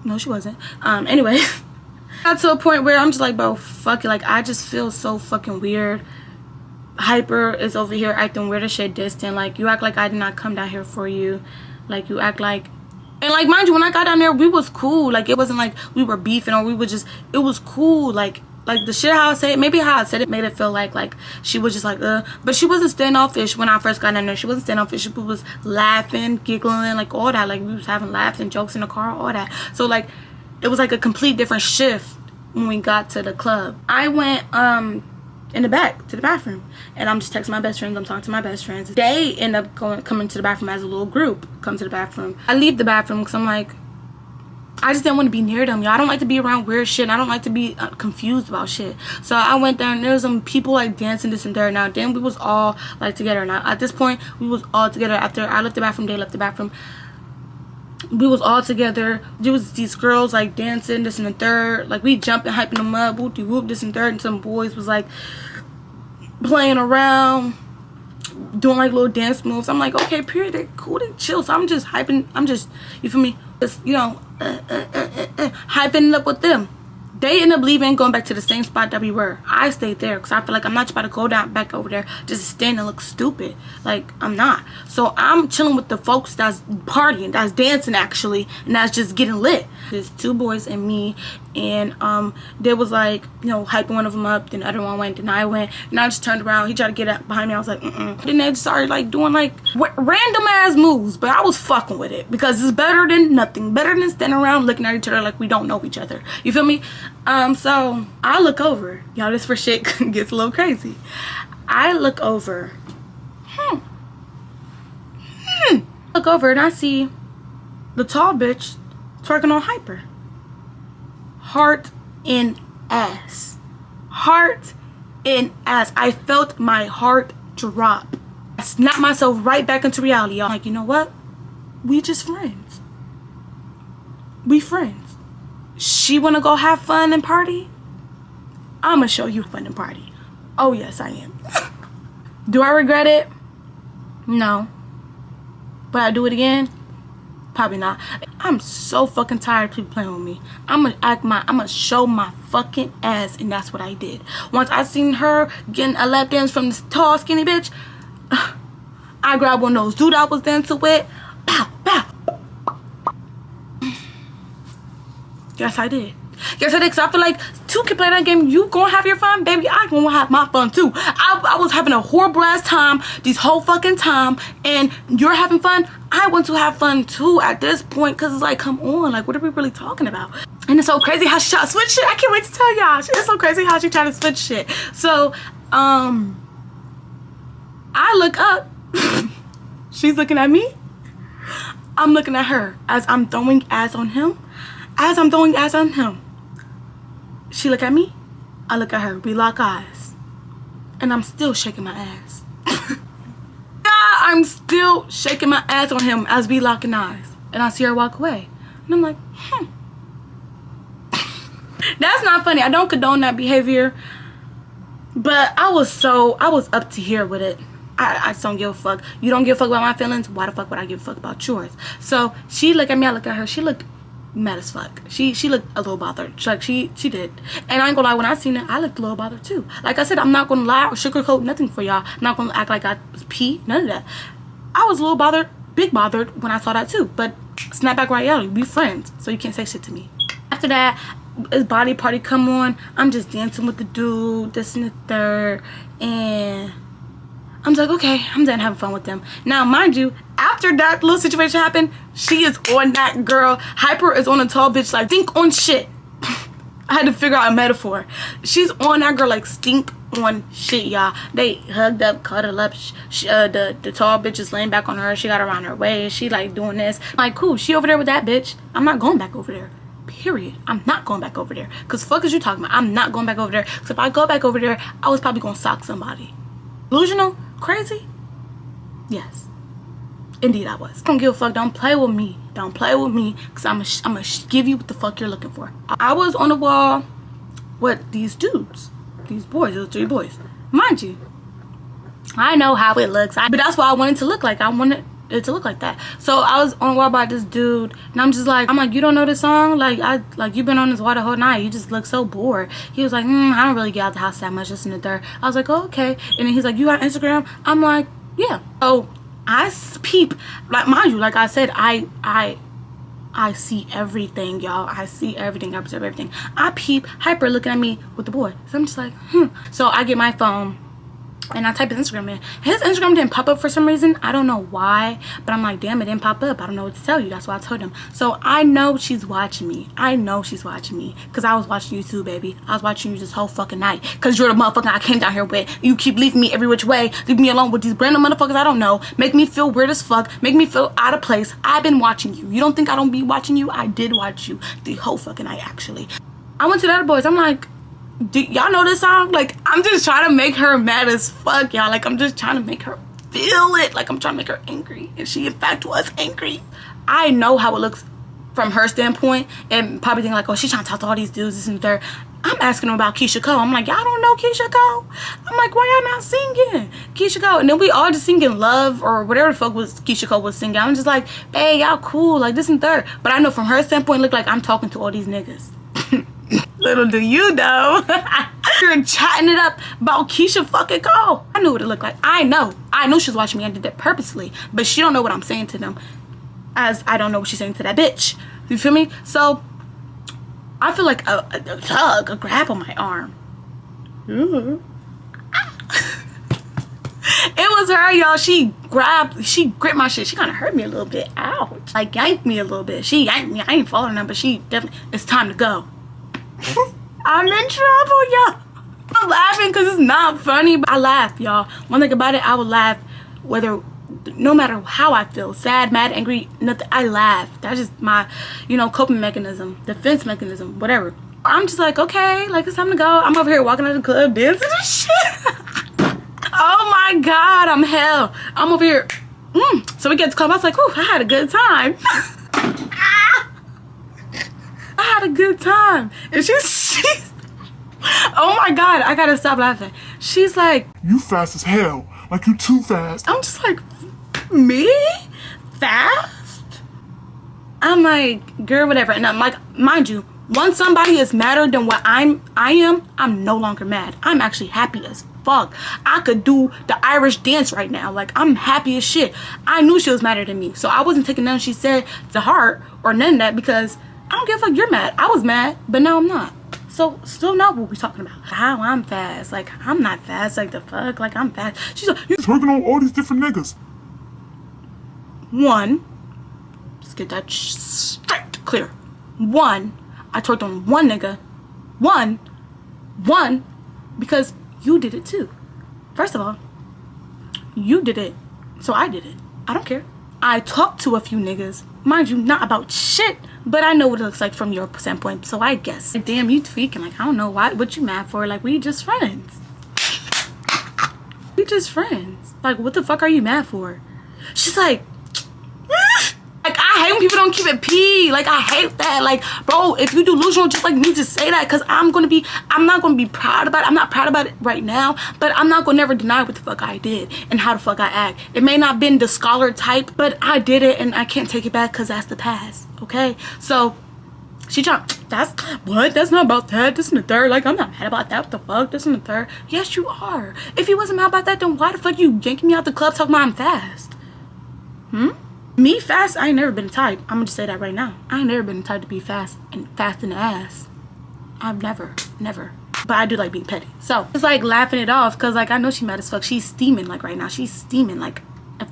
No, she wasn't. Anyway. Got to a point where I'm just like, bro, fuck it. Like, I just feel so fucking weird. Hyper is over here acting weird as shit, distant. Like, you act like I did not come down here for you. Like, you act like, and like, mind you, when I got down there, we was cool. Like, it wasn't like we were beefing or we were just, it was cool. Like the shit how I said it, maybe how I said it made it feel like she was just like, but she wasn't standoffish when I first got down there. She wasn't standoffish. She was laughing, giggling, like all that. Like, we was having laughs and jokes in the car, all that. So like, it was like a complete different shift when we got to the club. I went, in the back to the bathroom and I'm just texting my best friends. I'm talking to my best friends. They end up coming to the bathroom as a little group. Come to the bathroom. I leave the bathroom because I'm like, I just didn't want to be near them, y'all. I don't like to be around weird shit and I don't like to be confused about shit. So I went there and there was some people like dancing this and there. Now then we was all like together. Now at this point we was all together. After I left the bathroom, they left the bathroom, we was all together. There was these girls like dancing this and the third, like we jumping, hyping them up, whoop de whoop, this and third, and some boys was like playing around. doing like little dance moves. I'm like, okay, period, they cool, they chill. So I'm just hyping, you feel me, just, you know, hyping it up with them. They end up leaving, going back to the same spot that we were. I stayed there because I feel like I'm not just about to go down back over there just to stand and look stupid. Like, I'm not. So I'm chilling with the folks that's partying, that's dancing actually, and that's just getting lit. There's 2 boys and me, and there was like, you know, hyping one of them up, then the other one went, then I went, and I just turned around. He tried to get up behind me. I was like, Then they started like doing like random ass moves, but I was fucking with it because it's better than nothing. Better than standing around looking at each other like we don't know each other. You feel me? So I look over. Y'all, this for shit gets a little crazy. I look over. Look over and I see the tall bitch twerking on Hyper. Heart in ass. Heart in ass. I felt my heart drop. I snapped myself right back into reality. Y'all, like, you know what? We just friends. We friends. She wanna go have fun and party? I'ma show you fun and party. Oh yes, I am. Do I regret it? No. But I do it again? Probably not. I'm so fucking tired of people playing with me. I'ma show my fucking ass, and that's what I did. Once I seen her getting a lap dance from this tall skinny bitch, I grabbed one of those dude I was dancing with. Pow, pow. Yes, I did. Yes, I did. Because I feel like 2 can play that game. You gonna have your fun, baby. I gonna have my fun too. I was having a horrible ass time this whole fucking time, and you're having fun. I want to have fun too at this point, because it's like, come on, like, what are we really talking about? And it's so crazy how she tried to switch shit. I can't wait to tell y'all. It's so crazy how she tried to switch shit. So I look up. She's looking at me. I'm looking at her as I'm throwing ass on him. As I'm throwing ass on him, she look at me, I look at her, we lock eyes, and I'm still shaking my ass. Yeah, I'm still shaking my ass on him as we locking eyes, and I see her walk away, and I'm like, That's not funny. I don't condone that behavior, but I was up to here with it. I just don't give a fuck. You don't give a fuck about my feelings, why the fuck would I give a fuck about yours? So she look at me, I look at her, she looked mad as fuck. She looked a little bothered. Like she did. And I ain't gonna lie, when I seen it, I looked a little bothered too. Like I said, I'm not gonna lie or sugarcoat nothing for y'all. I'm not gonna act like I was pee, none of that. I was a little bothered, big bothered when I saw that too. But snap back reality, we friends, so you can't say shit to me. After that, his body party come on. I'm just dancing with the dude, this and the third, and I'm just like, okay, I'm done having fun with them. Now, mind you, after that little situation happened, she is on that girl. Hyper is on a tall bitch, like, think on shit. I had to figure out a metaphor. She's on that girl like stink on shit, y'all. They hugged up, cuddled up. The tall bitch is laying back on her. She got around her waist. She like doing this. I'm like, cool, she over there with that bitch. I'm not going back over there. Period. I'm not going back over there. Because fuck is you talking about? I'm not going back over there. Because if I go back over there, I was probably going to sock somebody. Delusional? Crazy? Yes. Indeed I was. Don't give a fuck. Don't play with me. Don't play with me, because I'm gonna give you what the fuck you're looking for. I was on the wall with these dudes. These boys. Those 3 boys. Mind you, I know how it looks. But that's what I wanted to look like. I wanted it to look like that. So I was on the wall by this dude, and I'm like, you don't know this song? Like you've been on this wall the whole night. You just look so bored. He was like, I don't really get out the house that much, this and the third. I was like, oh, okay. And then he's like, you got Instagram? I'm like, yeah. So I peep, like, mind you, like I said, I see everything, y'all. I see everything. I observe everything. I peep Hyper looking at me with the boy. So I'm just like, So I get my phone and I type his Instagram in. His Instagram didn't pop up for some reason. I don't know why, but I'm like, damn, it didn't pop up. I don't know what to tell you. That's why I told him. So I know she's watching me. I know she's watching me, because I was watching you too, baby. I was watching you this whole fucking night, because you're the motherfucker I came down here with. You keep leaving me every which way. Leave me alone with these random motherfuckers I don't know. Make me feel weird as fuck. Make me feel out of place. I've been watching you. You don't think I don't be watching you? I did watch you the whole fucking night, actually. I went to the other boys. I'm like, do y'all know this song? Like, I'm just trying to make her mad as fuck, y'all. Like, I'm just trying to make her feel it. Like, I'm trying to make her angry, and she in fact was angry. I know how it looks from her standpoint and probably thinking like, oh, she's trying to talk to all these dudes, this and third. I'm asking them about Keisha Cole. I'm like, y'all don't know Keisha Cole? I'm like, why y'all not singing Keisha Cole? And then we all just singing Love or whatever the fuck was Keisha Cole was singing. I'm just like, hey, y'all cool, like this and third. But I know from her standpoint, it looked like I'm talking to all these niggas. Little do you know, you're chatting it up about Keisha fucking Cole. I knew what it looked like. I know she was watching me. I did that purposely, but she don't know what I'm saying to them, as I don't know what she's saying to that bitch. You feel me? So I feel like a tug, a grab on my arm. Ooh. It was her, y'all. She gripped my shit. She kind of hurt me a little bit. Ouch. Like yanked me a little bit. She yanked me. I ain't following her, but she definitely, it's time to go. I'm in trouble, y'all. I'm laughing because it's not funny, but I laugh, y'all. One thing about it, I will laugh no matter how I feel, sad, mad, angry, nothing. I laugh. That's just my, coping mechanism, defense mechanism, whatever. I'm just like, okay, like it's time to go. I'm over here walking out the club, dancing and shit. Oh my God, I'm hell. I'm over here. So we get to club. I was like, ooh, I had a good time. I had a good time. And she's oh my God, I gotta stop laughing. She's like, you fast as hell. Like you too fast. I'm just like, me? Fast? I'm like, girl, whatever. And I'm like, mind you, once somebody is madder than what I am, I'm no longer mad. I'm actually happy as fuck. I could do the Irish dance right now. Like, I'm happy as shit. I knew she was madder than me. So I wasn't taking nothing she said to heart or none of that, because I don't give a fuck, you're mad. I was mad, but now I'm not. So still not what we talking about. How I'm fast. Like, I'm not fast. Like, the fuck? Like, I'm fast. She's like, you're working on all these different niggas. One, let's get that straight clear. One, I twerked on one nigga. One, because you did it too. First of all, you did it, so I did it. I don't care. I talked to a few niggas, mind you, not about shit, but I know what it looks like from your standpoint, so I guess. Damn, you tweaking. Like, I don't know what you mad for. Like, we just friends. We just friends. Like, what the fuck are you mad for? She's like, like, I hate when people don't keep it P. Like, I hate that. Like, bro, if you delusional just like me, just say that, because I'm not gonna be proud about it. I'm not proud about it right now, but I'm not gonna never deny what the fuck I did and how the fuck I act. It may not been the scholar type, but I did it and I can't take it back because that's the past. Okay? So she trying, that's not about that, this and the third. Like, I'm not mad about that, what the fuck, this and the third. Yes, you are. If you wasn't mad about that, then why the fuck you yanking me out the club talking about I'm fast? Me fast, I ain't never been the type. I'm gonna just say that right now. I ain't never been the type to be fast in the ass. I've never. But I do like being petty. So it's like laughing it off, because like I know she mad as fuck. She's steaming like right now. She's steaming. Like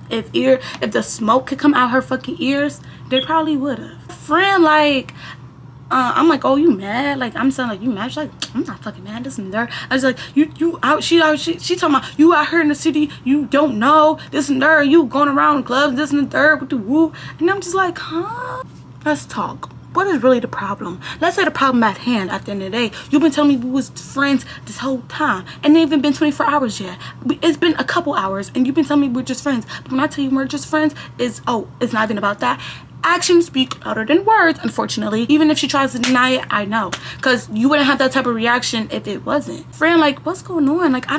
if the smoke could come out her fucking ears, they probably would have. Friend, like I'm like, oh, you mad? Like, I'm saying, like, you mad? She's like, I'm not fucking mad, this and that. I was like, you out, she talking about, you out here in the city, you don't know, this and that, you going around clubs, this and the third, with the woo. And I'm just like, huh? Let's talk. What is really the problem? Let's say the problem at hand at the end of the day. You've been telling me we was friends this whole time, and it ain't even been 24 hours yet. It's been a couple hours, and you've been telling me we're just friends. But when I tell you we're just friends, it's not even about that. Actions speak louder than words, unfortunately. Even if she tries to deny it, I know, because you wouldn't have that type of reaction if it wasn't. Friend, like, what's going on? Like,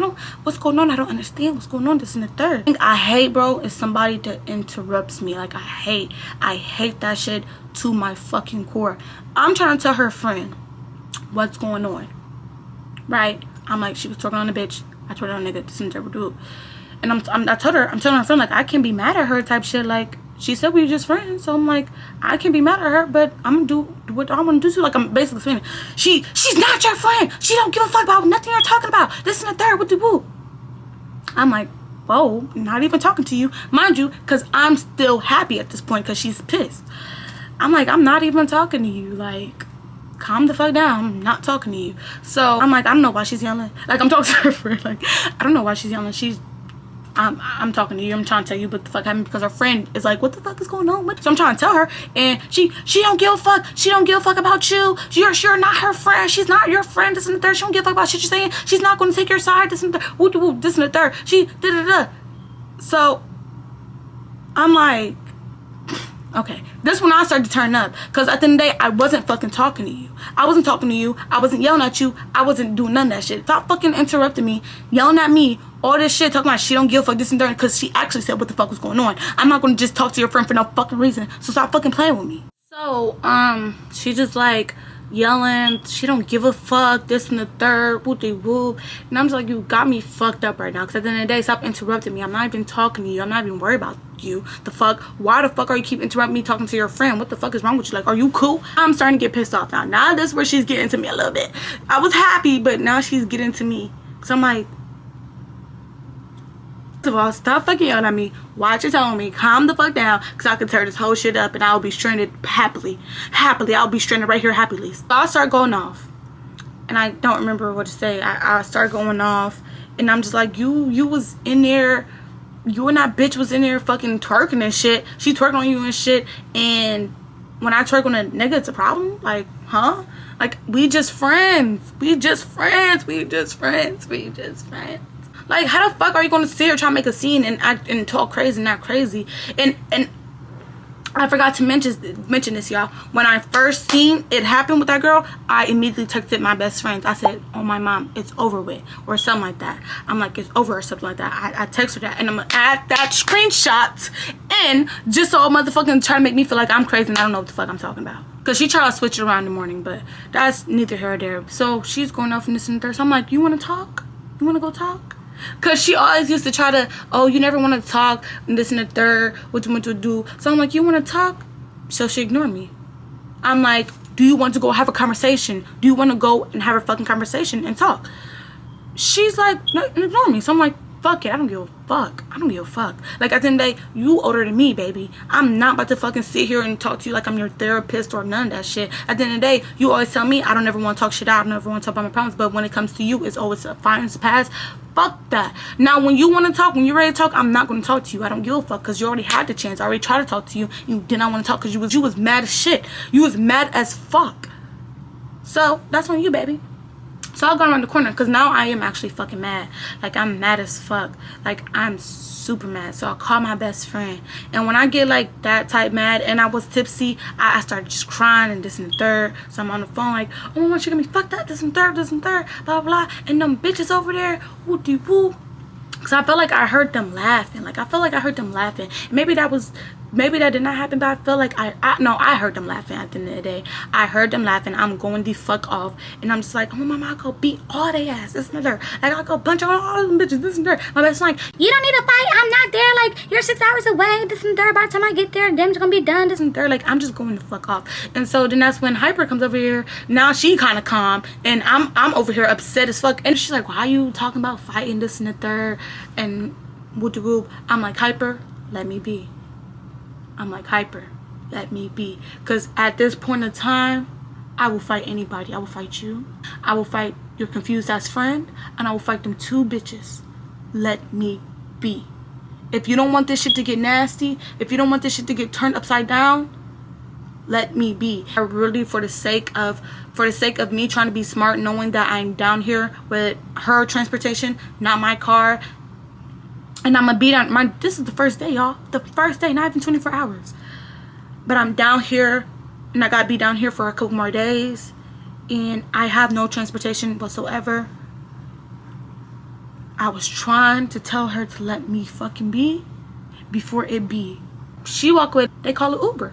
what's going on? I don't understand what's going on, this and the third. Thing I hate, bro, is somebody that interrupts me. Like, I hate that shit to my fucking core. I'm trying to tell her friend what's going on, right? I'm like, she was talking on a bitch, I told her on a nigga, this and that, and I'm telling her friend, like, I can't be mad at her type shit. Like, she said we were just friends, so I'm like, I can't be mad at her, but I'm gonna do what I want to do too. Like, I'm basically saying, she's not your friend. She don't give a fuck about nothing you're talking about. This and the third, what the woo. I'm like, whoa, not even talking to you, mind you, because I'm still happy at this point because she's pissed. I'm like, I'm not even talking to you. Like, calm the fuck down. I'm not talking to you. So I'm like, I don't know why she's yelling. Like, I'm talking to her friend. Like, I don't know why she's yelling. I'm talking to you. I'm trying to tell you what the fuck happened, because her friend is like, what the fuck is going on with? So I'm trying to tell her, and she don't give a fuck. She don't give a fuck about you. You're not her friend. She's not your friend. This and the third. She don't give a fuck about shit you're saying. She's not going to take your side. This and the third. Woo, this and the third. She da da da. So I'm like, Okay, this when I started to turn up. Because at the end of the day, I wasn't fucking talking to you. I wasn't talking to you. I wasn't yelling at you. I wasn't doing none of that shit. Stop fucking interrupting me, yelling at me, all this shit, talking about she don't give a fuck, this and that. Because she actually said what the fuck was going on. I'm not going to just talk to your friend for no fucking reason. So stop fucking playing with me. So, she just like yelling, she don't give a fuck, this and the third, whoop-de-whoop. And I'm just like, you got me fucked up right now. Because at the end of the day, stop interrupting me. I'm not even talking to you. I'm not even worried about you. The fuck? Why the fuck are you keep interrupting me talking to your friend? What the fuck is wrong with you? Like, are you cool? I'm starting to get pissed off now. Now this is where she's getting to me a little bit. I was happy, but now she's getting to me. So I'm like, first of all, stop fucking yelling at me. Watch your tone me. Calm the fuck down. Because I can tear this whole shit up and I'll be stranded happily. Happily. I'll be stranded right here happily. So I start going off. And I don't remember what to say. I start going off. And I'm just like, you was in there. You and that bitch was in there fucking twerking and shit. She twerking on you and shit. And when I twerk on a nigga, it's a problem? Like, huh? Like, we just friends. We just friends. We just friends. We just friends. Like, how the fuck are you gonna sit here trying to make a scene and act and talk crazy and not crazy? And I forgot to mention this, y'all. When I first seen it happen with that girl, I immediately texted my best friends. I said, oh my mom, it's over with, or something like that. I'm like, it's over or something like that. I text her that, and I'm gonna add that screenshot in just so motherfucking try to make me feel like I'm crazy and I don't know what the fuck I'm talking about. Cause she tried to switch it around in the morning, but that's neither here nor there. So she's going off in this and that. So I'm like, you wanna talk? You wanna go talk? Because she always used to try to, oh, you never want to talk, and this and the third, what you want to do. So I'm like, you want to talk? So she ignored me. I'm like, do you want to go have a conversation? Do you want to go and have a fucking conversation and talk? She's like, no, ignore me. So I'm like, fuck it, I don't give a fuck. I don't give a fuck. Like, at the end of the day, you older than me, baby. I'm not about to fucking sit here and talk to you like I'm your therapist or none of that shit. At the end of the day, you always tell me I don't ever want to talk shit out. I don't ever want to talk about my problems. But when it comes to you, it's always a fine as pass. Fuck that. Now, when you want to talk, when you're ready to talk, I'm not going to talk to you. I don't give a fuck because you already had the chance. I already tried to talk to you. You did not want to talk because you was mad as shit. You was mad as fuck. So, that's on you, baby. So I'll go around the corner because now I am actually fucking mad. Like, I'm mad as fuck. Like, I'm super mad. So I'll call my best friend. And when I get like that type mad and I was tipsy, I started just crying and this and the third. So I'm on the phone like, oh my God, she got me fucked up, this and third, blah, blah. And them bitches over there, woo-de-woo. Because I felt like I heard them laughing. Like, I felt like I heard them laughing. Maybe that did not happen, but I felt like I heard them laughing at the end of the day. I heard them laughing. I'm going the fuck off. And I'm just like, oh my mama, I'll go beat all they ass. This and that. Like, I'll go punch on all them bitches. This and that. My best friend like, you don't need to fight. I'm not there. Like, you're 6 hours away. This and that. By the time I get there, damage gonna be done. This and that. Like, I'm just going the fuck off. And so then that's when Hyper comes over here. Now she kind of calm. And I'm over here upset as fuck. And she's like, why are you talking about fighting this and the third? And whoop-de-whoop. I'm like, Hyper, let me be. I'm like, Hyper, let me be. Because at this point in time, I will fight anybody. I will fight you. I will fight your confused ass friend. And I will fight them 2 bitches. Let me be. If you don't want this shit to get nasty, if you don't want this shit to get turned upside down, let me be. I really, for the sake of me trying to be smart, knowing that I'm down here with her transportation, not my car, and I'm gonna be down. This is the first day, y'all. The first day, not even 24 hours. But I'm down here, and I gotta be down here for a couple more days, and I have no transportation whatsoever. I was trying to tell her to let me fucking be before it be. She walk away. They call it Uber.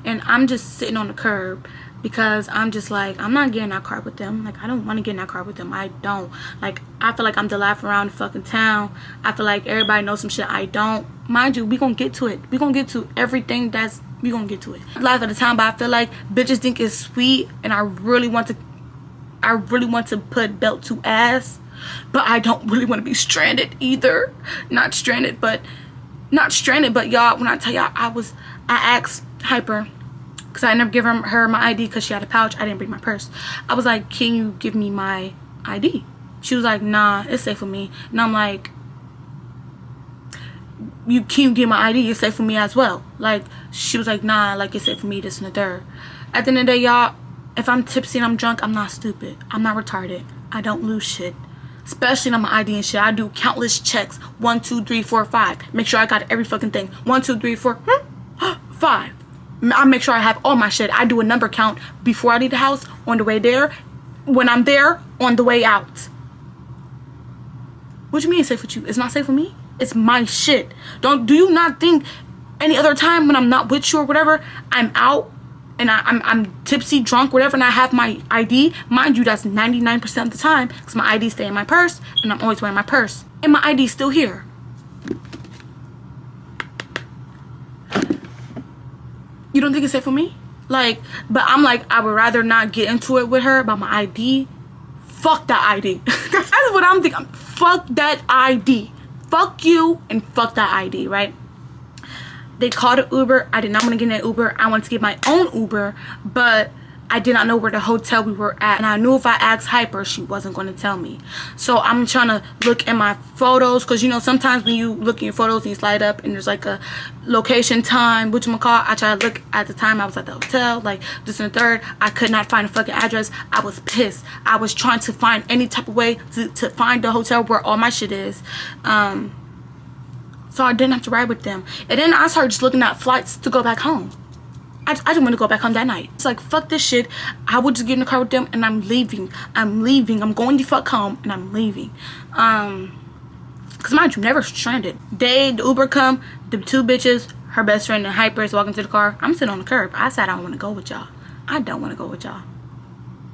And I'm just sitting on the curb. Because I'm just like, I'm not getting in that car with them. Like, I don't want to get in that car with them. I don't. Like, I feel like I'm the laugh around the fucking town. I feel like everybody knows some shit I don't. Mind you, we gonna get to it. We gonna get to everything we gonna get to it. Life of the town, but I feel like bitches think it's sweet. And I really want to put belt to ass. But I don't really want to be stranded either. Not stranded, but y'all, when I tell y'all, I asked Hyper, because I never give her my ID because she had a pouch. I didn't bring my purse. I was like, can you give me my ID? She was like, nah, it's safe for me. And I'm like, can you give my ID? It's safe for me as well. Like, she was like, nah, like, it's safe for me, this and the third. At the end of the day, y'all, if I'm tipsy and I'm drunk, I'm not stupid. I'm not retarded. I don't lose shit. especially on my ID and shit. I do countless checks. 1, 2, 3, 4, 5. Make sure I got every fucking thing. 1, 2, 3, 4, 5. I make sure I have all my shit. I do a number count before I leave the house, on the way there, when I'm there, on the way out. What do you mean it's safe with you? It's not safe with me? It's my shit. Do you not think any other time when I'm not with you or whatever, I'm out and I'm tipsy, drunk, whatever, and I have my ID? Mind you, that's 99% of the time, because my ID stay in my purse, and I'm always wearing my purse. And my ID's still here. You don't think it's safe for me? Like, but I'm like, I would rather not get into it with her about my ID. Fuck that ID. That's what I'm thinking. Fuck that ID. Fuck you and fuck that ID, right? They called an Uber. I did not want to get in an Uber. I wanted to get my own Uber, but I did not know where the hotel we were at. And I knew if I asked Hyper, she wasn't going to tell me. So I'm trying to look in my photos, because, you know, sometimes when you look in your photos and you slide up and there's like a location time, whatchamacallit, I try to look at the time I was at the hotel, like this and the third. I could not find a fucking address. I was pissed. I was trying to find any type of way to find the hotel where all my shit is. So I didn't have to ride with them. And then I started just looking at flights to go back home. I didn't want to go back home that night. It's like, fuck this shit. I would just get in the car with them and I'm leaving. I'm leaving. I'm going the fuck home and I'm leaving. Cause mind you, never stranded. The Uber come, the two bitches, her best friend and Hyper is walking to the car. I'm sitting on the curb. I said I don't want to go with y'all. I don't want to go with y'all.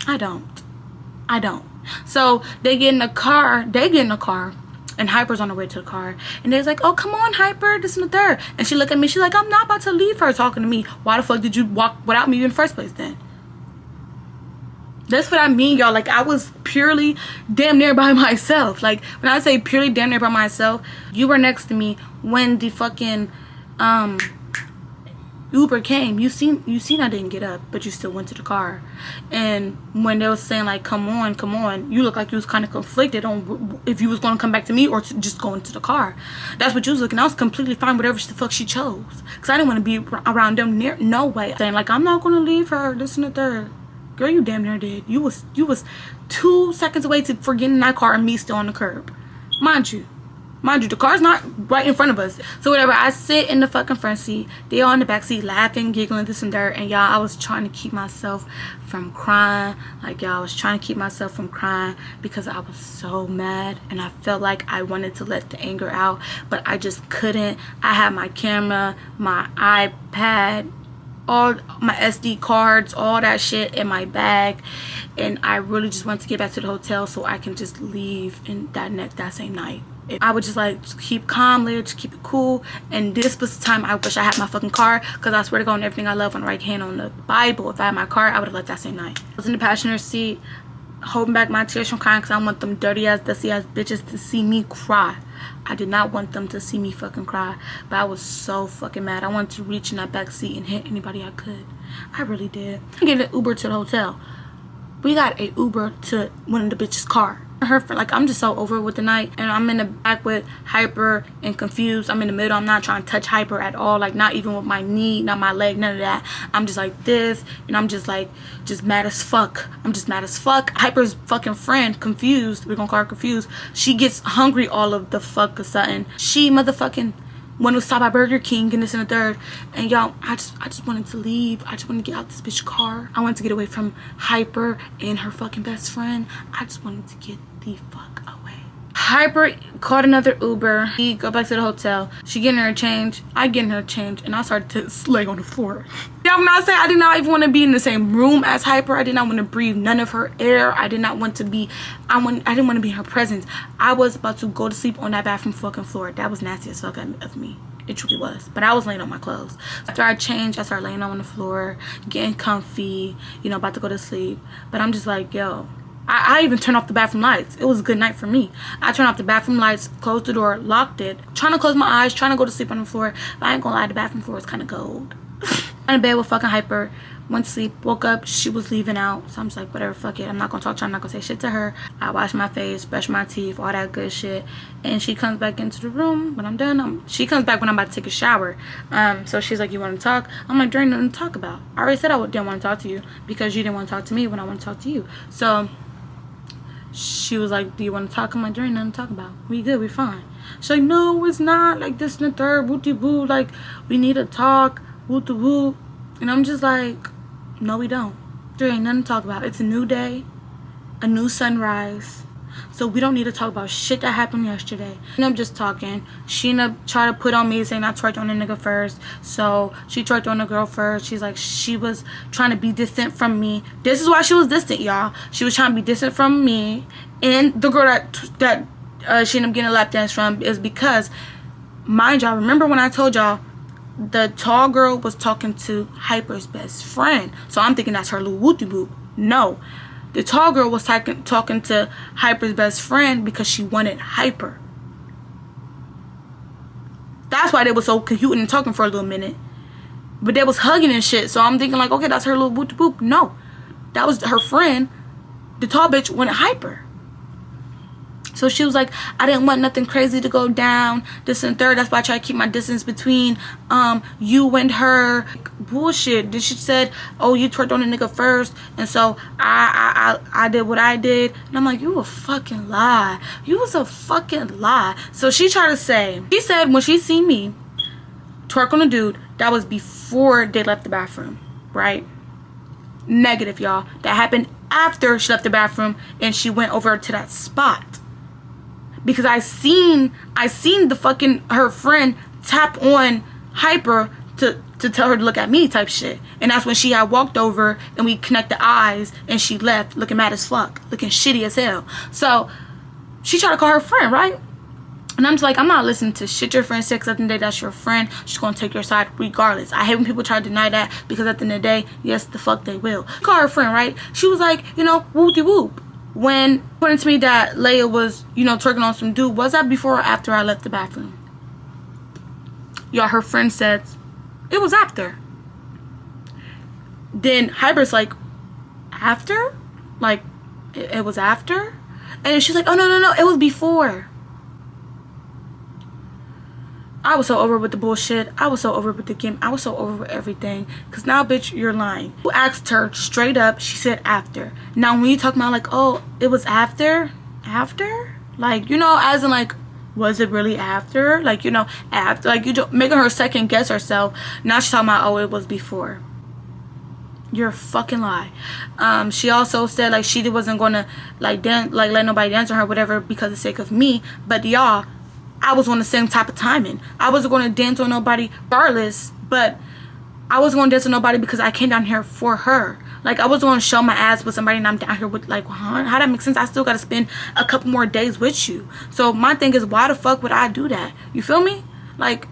I don't. So they get in the car. And Hyper's on the way to the car. And they're like, oh, come on, Hyper, this and the third. And she looked at me. She's like, I'm not about to leave her talking to me. Why the fuck did you walk without me in the first place then? That's what I mean, y'all. Like, I was purely damn near by myself. Like, when I say purely damn near by myself, you were next to me when the fucking Uber came. You seen I didn't get up, but you still went to the car. And when they was saying like, come on, you look like you was kind of conflicted on if you was going to come back to me or to just go into the car. That's what you was looking. I was completely fine whatever the fuck she chose, because I didn't want to be around them near no way. Saying like, I'm not going to leave her, this and the third. Girl, you damn near did. You was 2 seconds away for getting in that car and me still on the curb. Mind you, the car's not right in front of us. So whatever, I sit in the fucking front seat. They all in the back seat laughing, giggling, this and that. And y'all, I was trying to keep myself from crying. Like, y'all, I was trying to keep myself from crying because I was so mad. And I felt like I wanted to let the anger out, but I just couldn't. I had my camera, my iPad, all my SD cards, all that shit in my bag. And I really just wanted to get back to the hotel so I can just leave in that same night. I would just like keep calm, just keep it cool. And this was the time I wish I had my fucking car, because I swear to God, on everything I love on the right hand on the Bible, if I had my car, I would have left that same night. I was in the passenger seat holding back my tears from crying, because I don't want them dirty ass, dusty ass bitches to see me cry. I did not want them to see me fucking cry, but I was so fucking mad. I wanted to reach in that back seat and hit anybody I could. I really did. I get an Uber to the hotel. We got a Uber to one of the bitches' car. Her friend, like, I'm just so over with the night, and I'm in the back with Hyper and confused. I'm in the middle. I'm not trying to touch Hyper at all, like not even with my knee, not my leg, none of that. I'm just like this, and I'm just like mad as fuck. I'm just mad as fuck. Hyper's fucking friend, confused, we're gonna call her confused, she gets hungry all of the fuck or something. She motherfucking one was stopped by Burger King and this and the third. And y'all, I just wanted to leave. I just wanted to get out this bitch car. I wanted to get away from Hyper and her fucking best friend. I just wanted to get the fuck away. Hyper called another Uber. He go back to the hotel. She getting her change. I getting her change, and I started to lay on the floor. Y'all, when I say I did not even want to be in the same room as Hyper, I did not want to breathe none of her air. I did not want to be. I didn't want to be in her presence. I was about to go to sleep on that bathroom fucking floor. That was nasty as fuck of me. It truly was. But I was laying on my clothes. After I changed, I started laying on the floor, getting comfy, you know, about to go to sleep. But I'm just like, yo. I even turned off the bathroom lights. It was a good night for me. I turned off the bathroom lights, closed the door, locked it, trying to close my eyes, trying to go to sleep on the floor. But I ain't gonna lie, the bathroom floor is kind of cold. I'm in bed with fucking Hyper. Went to sleep, woke up, she was leaving out. So I'm just like, whatever, fuck it. I'm not gonna talk to her, I'm not gonna say shit to her. I wash my face, brush my teeth, all that good shit. And she comes back into the room when I'm done. She comes back when I'm about to take a shower. So she's like, you wanna talk? I'm like, there ain't nothing to talk about. I already said I didn't wanna talk to you because you didn't wanna talk to me when I wanna talk to you. So she was like, do you want to talk? I'm like, there ain't nothing to talk about. We good, we fine. She's like, no, it's not. Like, this and the third, woo-de-woo. Like, we need to talk, woo-de-woo. And I'm just like, no, we don't. There ain't nothing to talk about. It's a new day, a new sunrise. So we don't need to talk about shit that happened yesterday. And I'm just talking. Sheena tried to put on me saying I twerked on a nigga first. So she twerked on a girl first. She's like, she was trying to be distant from me. This is why she was distant, y'all. She was trying to be distant from me. And the girl that she ended up getting a lap dance from is because, mind y'all, remember when I told y'all the tall girl was talking to Hyper's best friend. So I'm thinking that's her little wooty boop. No. The tall girl was talking to Hyper's best friend because she wanted Hyper. That's why they was so cute and talking for a little minute. But they was hugging and shit. So I'm thinking like, okay, that's her little wooty boop. No. That was her friend. The tall bitch wanted Hyper. So she was like, I didn't want nothing crazy to go down, this and third. That's why I try to keep my distance between you and her. Bullshit. Then she said, oh, you twerked on a nigga first, and so I did what I did. And I'm like, you a fucking lie. You was a fucking lie. So she tried to say, she said when she seen me twerk on a dude, that was before they left the bathroom, right? Negative, y'all. That happened after she left the bathroom and she went over to that spot. Because I seen the fucking her friend tap on Hyper to tell her to look at me type shit. And that's when she had walked over and we connected eyes and she left looking mad as fuck, looking shitty as hell. So she tried to call her friend, right? And I'm just like, I'm not listening to shit your friend said, because at the end of the day, that's your friend. She's gonna take your side regardless. I hate when people try to deny that, because at the end of the day, yes, the fuck they will. Call her friend, right? She was like, you know, whoop-de-whoop. When according to me that Leia was, you know, twerking on some dude, was that before or after I left the bathroom? Y'all, her friend said it was after. Then Hyper's like, after? Like, it was after? And she's like, oh, no, it was before. I was so over with the bullshit. I was so over with the game. I was so over with everything. Because now, bitch, you're lying. You asked her straight up. She said after. Now, when you talk about like, oh, it was after? After? Like, you know, as in like, was it really after? Like, you know, after. Like, you making her second guess herself. Now she's talking about, oh, it was before. You're a fucking lie. She also said like she wasn't going to like dance, like let nobody dance on her, whatever, because of the sake of me. But y'all, I was on the same type of timing. I wasn't going to dance on nobody regardless, but I wasn't going to dance on nobody because I came down here for her. Like, I wasn't going to show my ass with somebody and I'm down here with, like, huh? How that make sense? I still got to spend a couple more days with you. So my thing is, why the fuck would I do that? You feel me? Like,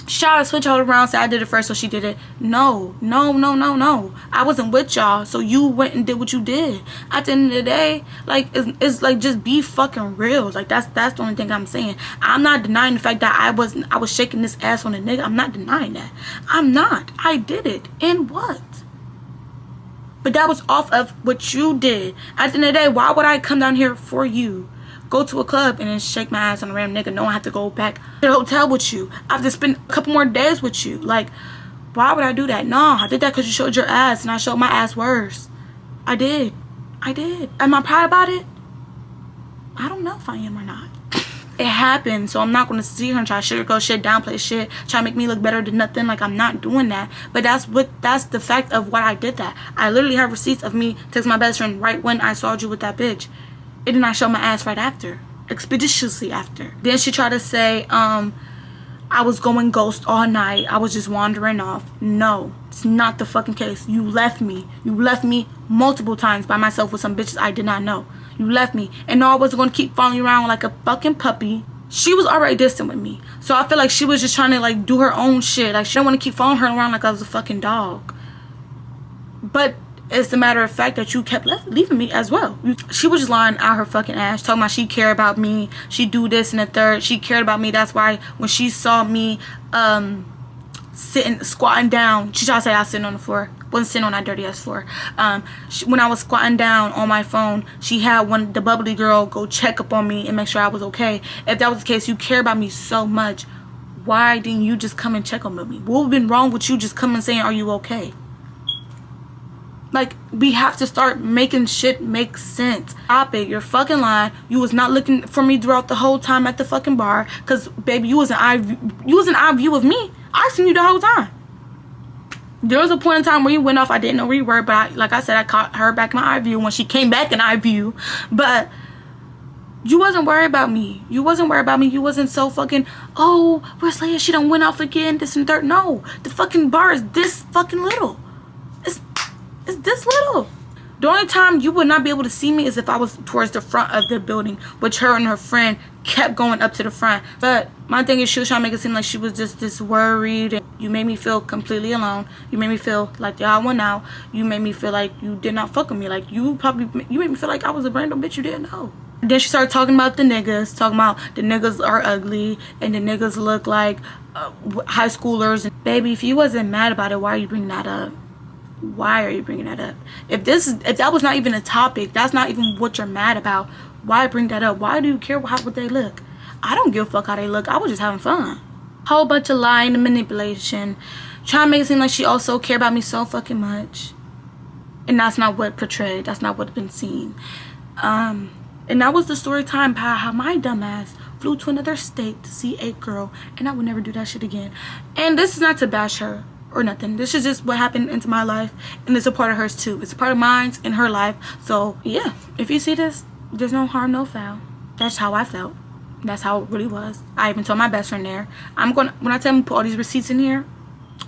she tried to switch all around, say I did it first, so she did it. No. I wasn't with y'all, so you went and did what you did. At the end of the day, like, it's like, just be fucking real. Like, that's the only thing I'm saying. I'm not denying the fact that I was shaking this ass on a nigga. I'm not denying that. I'm not. I did it. And what? But that was off of what you did. At the end of the day, why would I come down here for you? Go to a club and then shake my ass on a random nigga. No, I have to go back to the hotel with you. I have to spend a couple more days with you. Like, why would I do that? No, I did that because you showed your ass and I showed my ass worse. I did. Am I proud about it? I don't know if I am or not. It happened, so I'm not going to sit here and try to sugarcoat shit, downplay shit, try to make me look better than nothing. Like, I'm not doing that. But that's the fact of what I did that. I literally have receipts of me texting my best friend right when I saw you with that bitch. And then I showed my ass right after. Expeditiously after. Then she tried to say, I was going ghost all night. I was just wandering off. No, it's not the fucking case. You left me. You left me multiple times by myself with some bitches I did not know. You left me. And no, I wasn't going to keep following you around like a fucking puppy. She was already distant with me. So I feel like she was just trying to like do her own shit. Like, she didn't want to keep following her around like I was a fucking dog. But it's the matter of fact that you kept leaving me as well. She was just lying out her fucking ass, talking about she cared about me, she do this and the third. She cared about me. That's why when she saw me squatting down, she tried to say I was sitting on the floor. Wasn't sitting on that dirty ass floor. When I was squatting down on my phone, she had the bubbly girl go check up on me and make sure I was okay. If that was the case, you care about me so much, why didn't you just come and check on me? What would have been wrong with you just coming and saying, are you okay? Like, we have to start making shit make sense. Stop it. You're fucking lying. You was not looking for me throughout the whole time at the fucking bar. Because, baby, you was an eye view of me. I seen you the whole time. There was a point in time where you went off. I didn't know where you were. But, like I said, I caught her back in my eye view when she came back in eye view. But you wasn't worried about me. You wasn't worried about me. You wasn't so fucking, oh, where's Leia? She done went off again, this and third. No. The fucking bar is this fucking little. It's this little. The only time you would not be able to see me is if I was towards the front of the building, which her and her friend kept going up to the front. But my thing is, she was trying to make it seem like she was just this worried. You made me feel completely alone. You made me feel like y'all went out. You made me feel like you did not fuck with me. Like, you made me feel like I was a random bitch you didn't know. Then she started talking about the niggas, talking about the niggas are ugly and the niggas look like high schoolers. Baby, if you wasn't mad about it, why are you bringing that up? Why are you bringing that up? If that was not even a topic, that's not even what you're mad about, why bring that up? Why do you care what they look? I don't give a fuck how they look. I was just having fun. Whole bunch of lying and manipulation, trying to make it seem like she also cared about me so fucking much, and that's not what portrayed. That's not what's been seen. And that was the story time about how my dumbass flew to another state to see a girl, and I would never do that shit again. And this is not to bash her or nothing. This is just what happened into my life, and it's a part of hers too. It's a part of mine's in her life. So yeah, if you see this, there's no harm, no foul. That's how I felt. That's how it really was. I even told my best friend there, when I tell him to put all these receipts in here,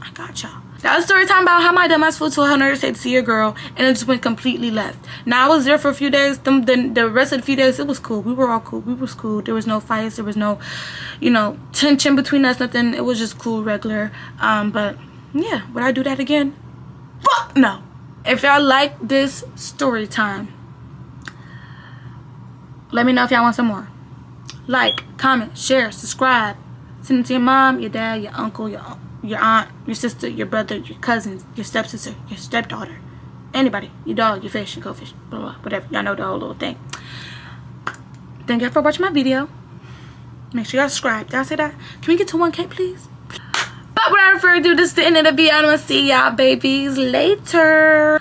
I got y'all. That was a story time about how my dumbass flew to another state to see a girl, and it just went completely left. Now, I was there for a few days. The rest of the few days, it was cool. We were all cool. We was cool. There was no fights. There was no, tension between us. Nothing. It was just cool, regular. But yeah, would I do that again? Fuck no. If y'all like this story time, let me know if y'all want some more. Like, comment, share, subscribe. Send it to your mom, your dad, your uncle, your aunt, your sister, your brother, your cousins, your stepsister, your stepdaughter, anybody, your dog, your fish, your goldfish, blah, blah, whatever. Y'all know the whole little thing. Thank you for watching my video. Make sure y'all subscribe. Did I say that? Can we get to 1K, please? But without further ado, this is the end of the video. I'm gonna see y'all babies later.